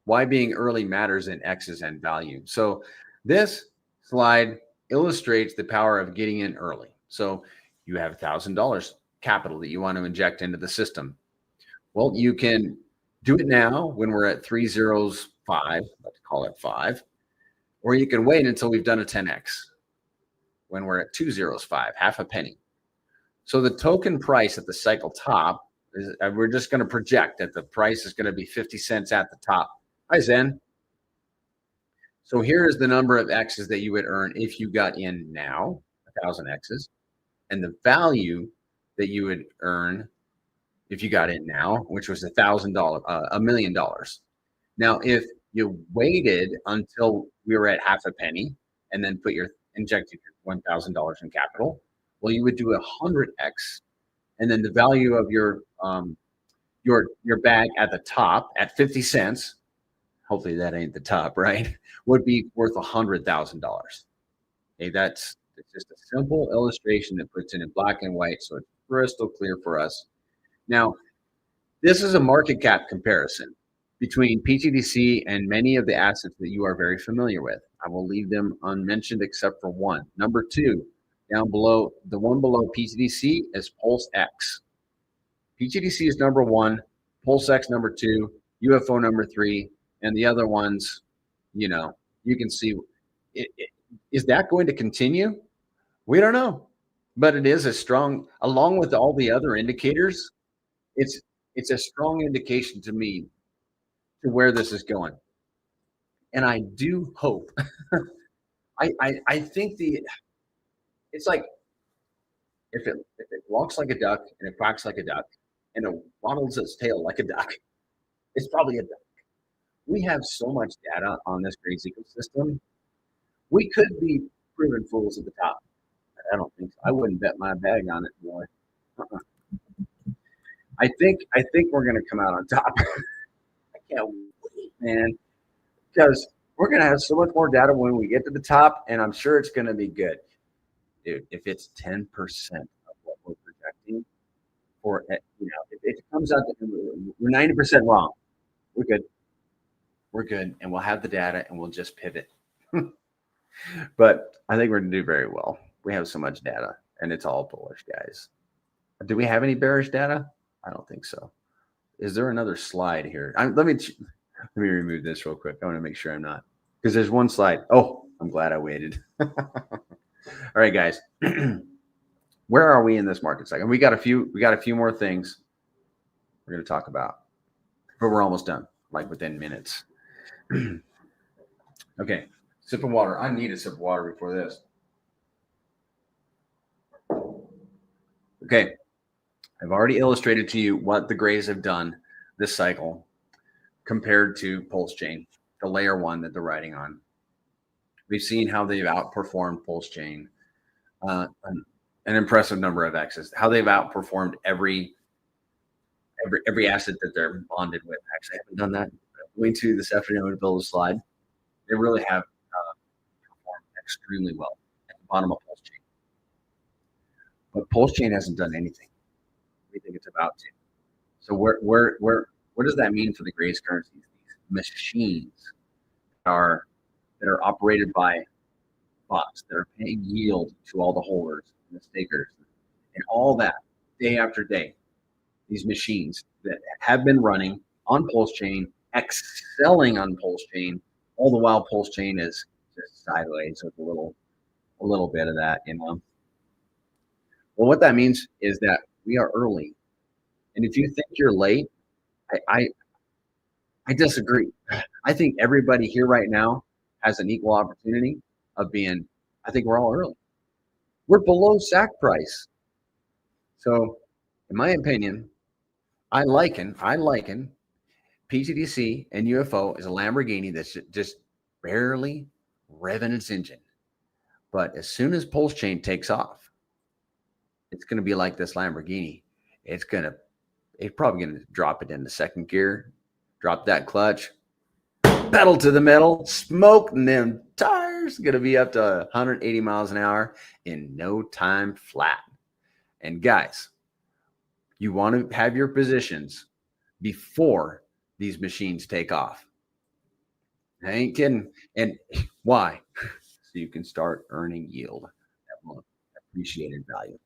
Why being early matters in X's and value. So this slide illustrates the power of getting in early. So you have $1,000 capital that you want to inject into the system. Well, you can do it now when we're at 305, let's call it 5, or you can wait until we've done a 10x when we're at 205, half a penny. So the token price at the cycle top is, we're just going to project that the price is going to be 50 cents at the top. Hi, Zen. So here is the number of X's that you would earn if you got in now, 1,000 X's, and the value that you would earn if you got in now, which was $1,000, $1 million. Now, if you waited until we were at half a penny and then injected your $1,000 in capital, well, you would do 100x, and then the value of your bag at the top at 50 cents, hopefully that ain't the top, right, would be worth $100,000. Okay, it's just a simple illustration that puts it in black and white, so it's crystal clear for us. Now, this is a market cap comparison between pTGC and many of the assets that you are very familiar with. I will leave them unmentioned except for one. Number two, down below, the one below pTGC is PulseX. pTGC is number one, PulseX number two, UFO number three, and the other ones, you can see. Is that going to continue? We don't know, but it is a strong, along with all the other indicators, it's a strong indication to me to where this is going. And I do hope, I think it's like, if it walks like a duck and it quacks like a duck and it waddles its tail like a duck, it's probably a duck. We have so much data on this crazy ecosystem. We could be proven fools at the top. I don't think so. I wouldn't bet my bag on it, boy. I think we're going to come out on top. I can't wait, man, because we're going to have so much more data when we get to the top, and I'm sure it's going to be good. Dude, if it's 10% of what we're projecting, or if it comes out that we're 90% wrong, we're good. We're good, and we'll have the data, and we'll just pivot. But I think we're going to do very well. We have so much data, and it's all bullish, guys. Do we have any bearish data? I don't think so. Is there another slide here? Let me remove this real quick. I want to make sure I'm not, because there's one slide. Oh, I'm glad I waited. All right, guys. Where are we in this market cycle? We got a few more things we're going to talk about, but we're almost done, like within minutes. Okay, sip of water. I need a sip of water before this. Okay, I've already illustrated to you what the grays have done this cycle compared to PulseChain, the layer one that they're riding on. We've seen how they've outperformed PulseChain, an impressive number of X's, how they've outperformed every asset that they're bonded with. Actually, I haven't done that. I'm going to this afternoon to build a slide. They really have performed extremely well at the bottom of PulseChain. But PulseChain hasn't done anything. We think it's about to. So what does that mean for the Grace currencies? These machines that are operated by bots that are paying yield to all the holders and the stakers and all that day after day. These machines that have been running on PulseChain, excelling on PulseChain, all the while PulseChain is just sideways with a little bit of that, Well, what that means is that we are early. And if you think you're late, I disagree. I think everybody here right now has an equal opportunity of being, I think we're all early. We're below SAC price. So in my opinion, I liken pTGC and UFO as a Lamborghini that's just barely revving its engine. But as soon as PulseChain takes off, it's going to be like this Lamborghini. It's probably going to drop it into second gear, drop that clutch, pedal to the metal, smoke, and them tires going to be up to 180 miles an hour in no time flat. And guys, you want to have your positions before these machines take off. I ain't kidding. And why? So you can start earning yield at appreciated value.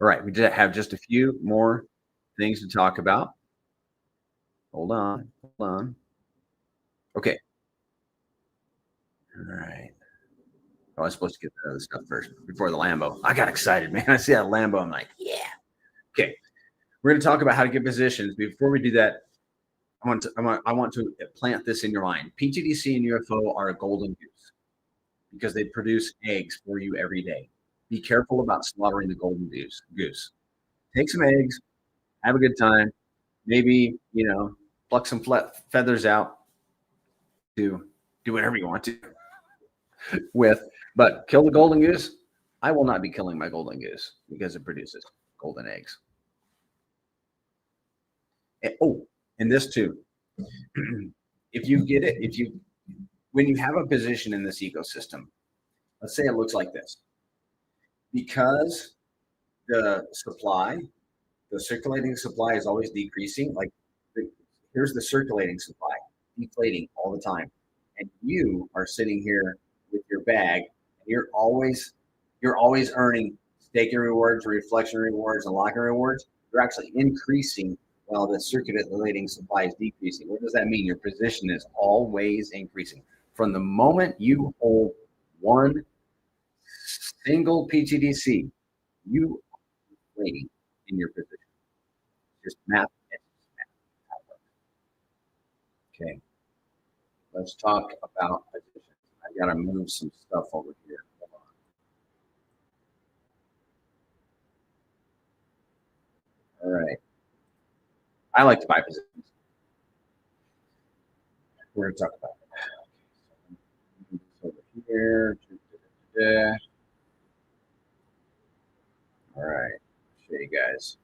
All right, we have just a few more things to talk about. Hold on. Okay. All right. I was supposed to get that other stuff first before the Lambo. I got excited, man. I see that Lambo. I'm like, yeah. Okay. We're going to talk about how to get positions. Before we do that, I want to plant this in your mind. pTGC and UFO are a golden goose because they produce eggs for you every day. Be careful about slaughtering the golden goose. Take some eggs, have a good time. Maybe, pluck some feathers out to do whatever you want to with, but kill the golden goose. I will not be killing my golden goose because it produces golden eggs. And this too. If you get it, when you have a position in this ecosystem, let's say it looks like this, because the circulating supply is always decreasing. Like here's the circulating supply deflating all the time, and you are sitting here with your bag, and you're always earning staking rewards, reflection rewards, and locking rewards. You're actually increasing while the circulating supply is decreasing. What does that mean? Your position is always increasing. From the moment you hold one single pTGC, you are inflating in your position. Just math. Okay. Let's talk about positions. I got to move some stuff over here. Hold on. All right. I like to buy positions. We're going to talk about it. Over here. All right. I'll show you guys.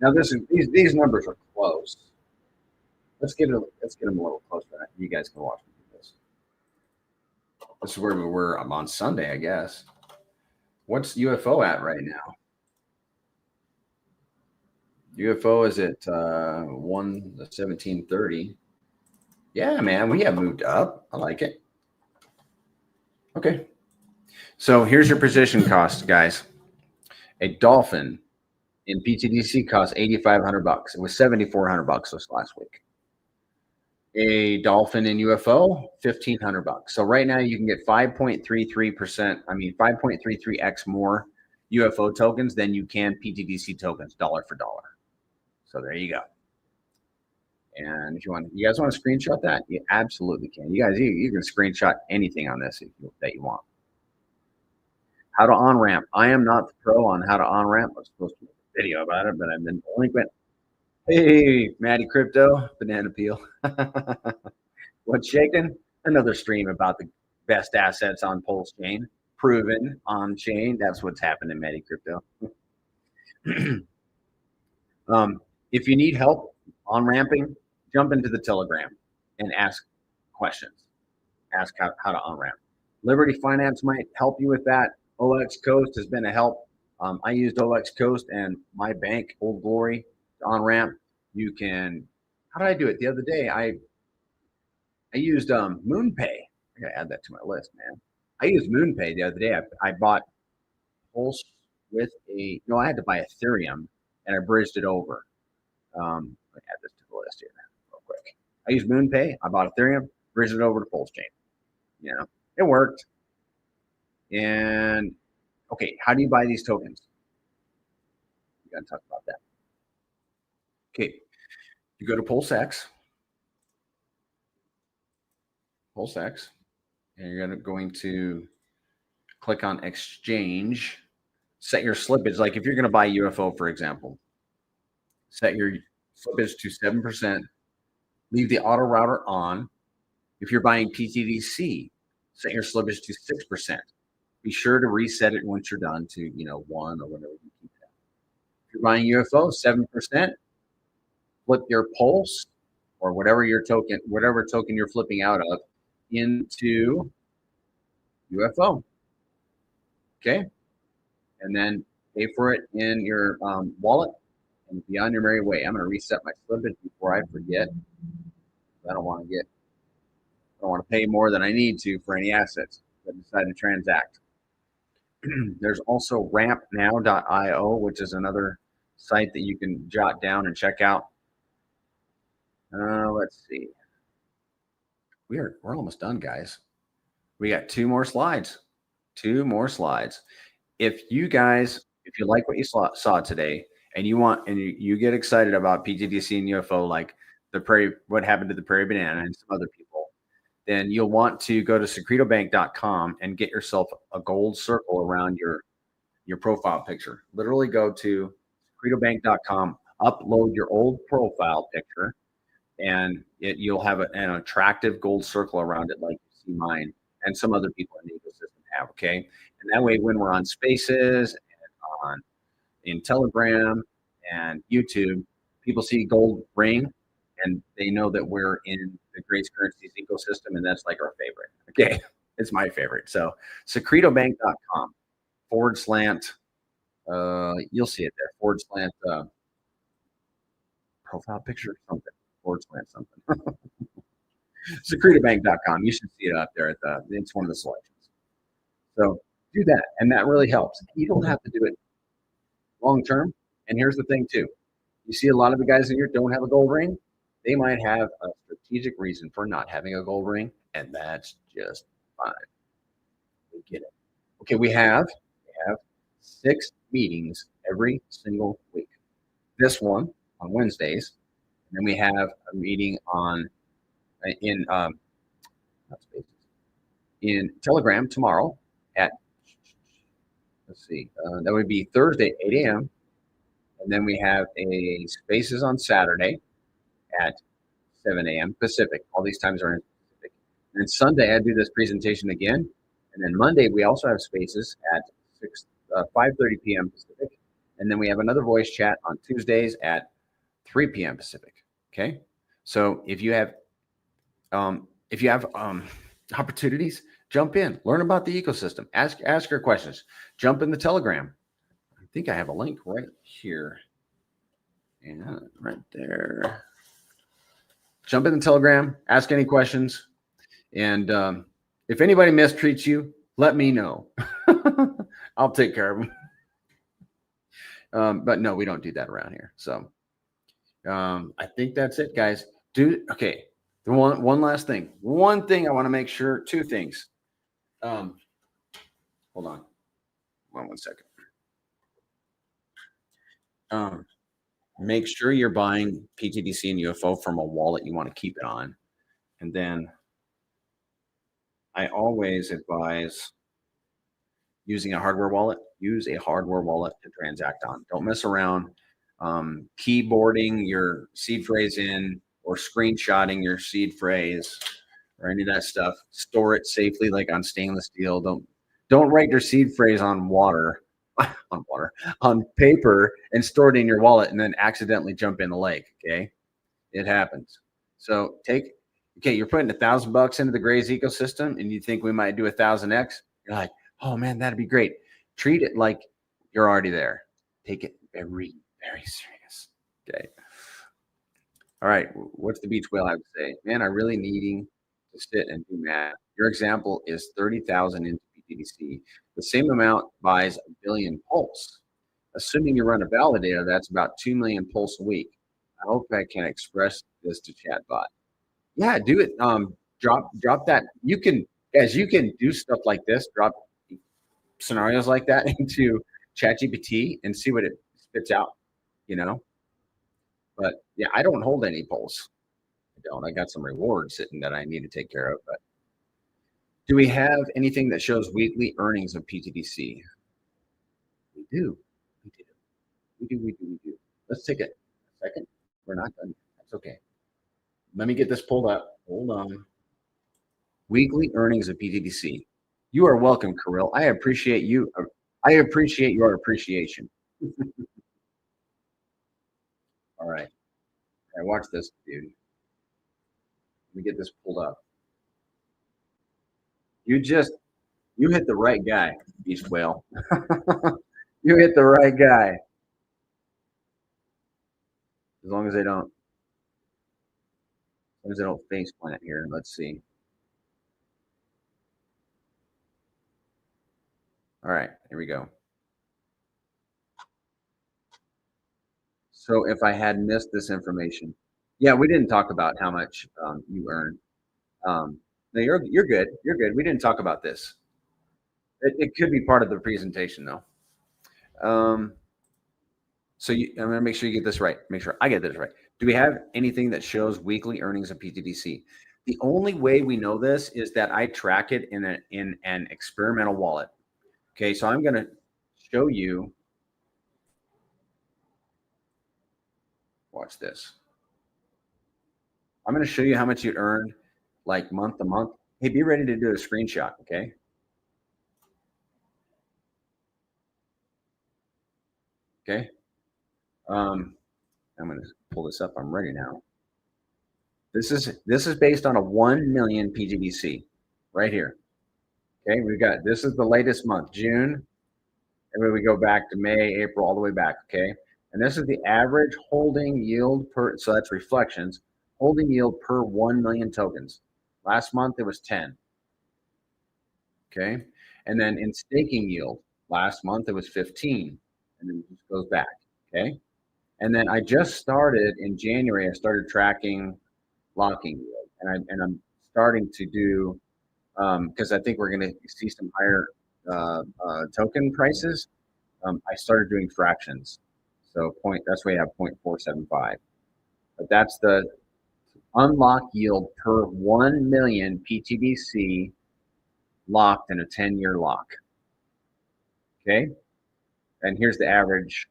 Now these numbers are close. Let's get them a little closer. You guys can watch me do this. This is where we were on Sunday, I guess. What's UFO at right now? UFO is at 1730. Yeah, man, we have moved up. I like it. Okay. So here's your position cost, guys. A dolphin in pTGC costs $8,500. It was $7,400 this last week. A dolphin in UFO, $1,500. So right now you can get 5.33% more UFO tokens than you can pTGC tokens, dollar for dollar. So there you go. And if you guys want to screenshot that, you absolutely can. You can screenshot anything on this that you want. How to on ramp. I am not the pro on how to on ramp. I was supposed to make a video about it, but I've been delinquent. Hey, Matty Crypto, Banana Peel. What's shaking? Another stream about the best assets on PulseChain, proven on chain. That's what's happened in Matty Crypto. If you need help on ramping, jump into the Telegram and ask questions. Ask how to on ramp. Liberty Finance might help you with that. OX Coast has been a help. I used OX Coast and my bank, Old Glory, to on ramp. You can. How did I do it the other day? I used MoonPay. I gotta add that to my list, man. I used MoonPay the other day. I bought Pulse with I had to buy Ethereum and I bridged it over. Let me add this to the list here real quick. I used MoonPay. I bought Ethereum, bridged it over to PulseChain. It worked. And okay, how do you buy these tokens? We got to talk about that. Okay, you go to PulseX, and you're going to click on exchange, set your slippage. Like if you're going to buy UFO, for example, set your slippage to 7%, leave the auto router on. If you're buying pTGC, set your slippage to 6%. Be sure to reset it once you're done to 1 or whatever you keep that. If you're buying UFO, 7%, flip your Pulse or whatever token you're flipping out of into UFO. Okay, and then pay for it in your wallet and be on your merry way. I'm going to reset my slippage before I forget. I don't want to pay more than I need to for any assets that decide to transact. There's also rampnow.io, which is another site that you can jot down and check out. Let's see. We're almost done, guys. We got 2 more slides. 2 more slides. If you like what you saw today, and you get excited about pTGC and UFO, like what happened to the Prairie Banana and some other people, then you'll want to go to secretobank.com and get yourself a gold circle around your profile picture. Literally go to secretobank.com, upload your old profile picture, and you'll have an attractive gold circle around it like you see mine and some other people in the ecosystem have, okay? And that way, when we're on Spaces and in Telegram and YouTube, people see gold ring and they know that we're in the Grace Currencies ecosystem, and that's like our favorite, okay? It's my favorite. So secretobank.com / you'll see it there, / profile picture something, / something. Secretobank.com. You should see it up there it's one of the selections. So do that, and that really helps. You don't have to do it long term. And here's the thing too. You see a lot of the guys in here don't have a gold ring. They might have a strategic reason for not having a gold ring, and that's just fine. We get it. Okay, we have 6 meetings every single week. This one on Wednesdays, and then we have a meeting in Telegram tomorrow at, let's see, that would be Thursday 8 a.m. And then we have a Spaces on Saturday at 7 a.m. Pacific. All these times are in Pacific. And then Sunday I do this presentation again, and then Monday we also have Spaces at 5:30 p.m. Pacific, and then we have another voice chat on Tuesdays at 3 p.m. Pacific. Okay, so if you have opportunities, jump in, learn about the ecosystem, ask your questions, jump in the Telegram. I think I have a link right here and right there. Jump in the Telegram, ask any questions, and if anybody mistreats you, let me know. I'll take care of them. But no, we don't do that around here. So I think that's it, guys. Okay. The one last thing. One thing I want to make sure. 2 things. Hold on. One second. Make sure you're buying pTGC and UFO from a wallet you want to keep it on. And then I always advise using a hardware wallet. Use a hardware wallet to transact on. Don't mess around keyboarding your seed phrase in or screenshotting your seed phrase or any of that stuff. Store it safely, like on stainless steel. Don't write your seed phrase on on paper and store it in your wallet and then accidentally jump in the lake. Okay, it happens. So you're putting $1,000 into the Grays ecosystem, and you think we might do 1,000x. You're like, oh man, that'd be great. Treat it like you're already there. Take it very, very serious. Okay. All right. What's the beach whale have to say? Man, I'm really needing to sit and do math. Your example is 30,000 into pTGC. The same amount buys 1 billion pulse. Assuming you run a validator, that's about 2 million pulse a week. I hope I can express this to chatbot. Yeah, do it. Drop that. You can do stuff like this. Drop scenarios like that into ChatGPT and see what it spits out. But yeah, I don't hold any pulse. I got some rewards sitting that I need to take care of. But do we have anything that shows weekly earnings of pTGC? We do. Let's take a second. We're not done. That's okay. Let me get this pulled up. Hold on. Weekly earnings of pTGC. You are welcome, Kirill. I appreciate you. I appreciate your appreciation. All right. Watch this, dude. Let me get this pulled up. You hit the right guy, beach whale. You hit the right guy. As long as they don't face plant here. Let's see. All right, here we go. So if I had missed this information, yeah, we didn't talk about how much you earn. No, you're good. You're good. We didn't talk about this. It could be part of the presentation though. So I'm gonna make sure you get this right. Make sure I get this right. Do we have anything that shows weekly earnings of pTGC? The only way we know this is that I track it in an experimental wallet. Okay, so I'm gonna show you. Watch this. I'm going to show you how much you earned like month to month. Hey, be ready to do a screenshot, okay? Okay. I'm going to pull this up. I'm ready now. This is based on a 1 million pTGC right here. Okay, we've got, this is the latest month, June, and then we go back to May, April, all the way back, okay? And this is the average holding yield per, so that's reflections, holding yield per 1 million tokens. Last month it was 10. Okay, and then in staking yield, last month it was 15, and then it just goes back, okay? And then I just started in January, I started tracking locking yield, and I'm starting to do, because I think we're going to see some higher token prices. I started doing fractions, so that's why you have 0.475. But that's the unlock yield per 1 million pTGC locked in a 10-year lock. Okay, and here's the average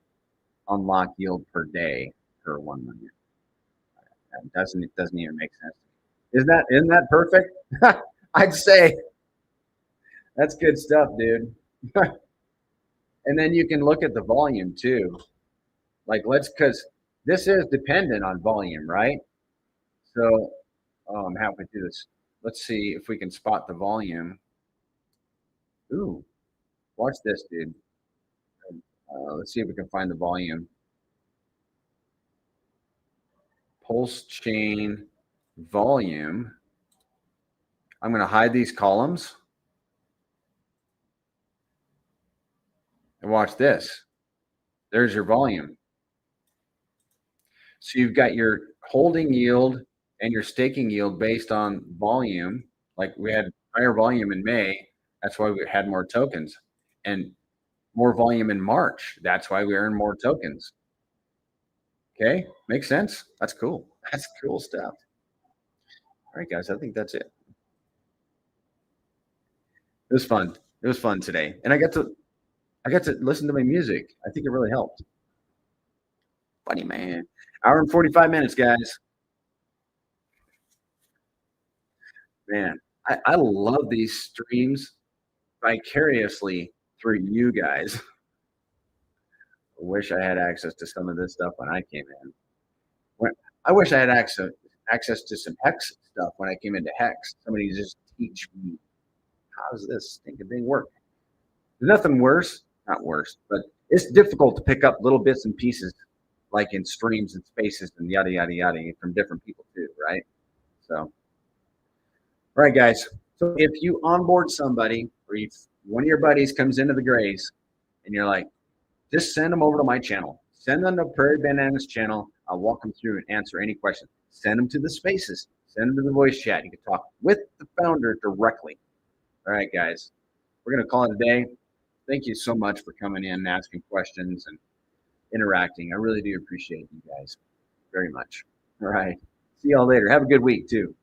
unlock yield per day per 1 million. It doesn't even make sense. Isn't that perfect? I'd say that's good stuff, dude. And then you can look at the volume too. Like because this is dependent on volume, right? So I'm happy to do this. Let's see if we can spot the volume. Ooh, watch this, dude. Let's see if we can find the volume. PulseChain volume. I'm going to hide these columns. And watch this. There's your volume. So you've got your holding yield and your staking yield based on volume. Like we had higher volume in May. That's why we had more tokens. And more volume in March. That's why we earn more tokens. Okay, makes sense. That's cool. That's cool stuff. All right, guys, I think that's it. It was fun. It was fun today, and I got to listen to my music. I think it really helped. Funny man. Hour and 45 minutes, guys. Man, I love these streams vicariously through you guys. I wish I had access to some of this stuff when I came in. I wish I had access to some Hex stuff when I came into Hex. Somebody just teach me, how does this stinking thing work? There's nothing worse, not worse, but it's difficult to pick up little bits and pieces like in streams and spaces and yada, yada, yada from different people too, right? So, all right, guys. So if you onboard somebody or if one of your buddies comes into the Grays and you're like, just send them over to my channel. Send them to Prairie Bananas channel. I'll walk them through and answer any questions. Send them to the spaces. Send them to the voice chat. You can talk with the founder directly. All right, guys. We're going to call it a day. Thank you so much for coming in and asking questions and interacting. I really do appreciate you guys very much. All right. See y'all later. Have a good week, too.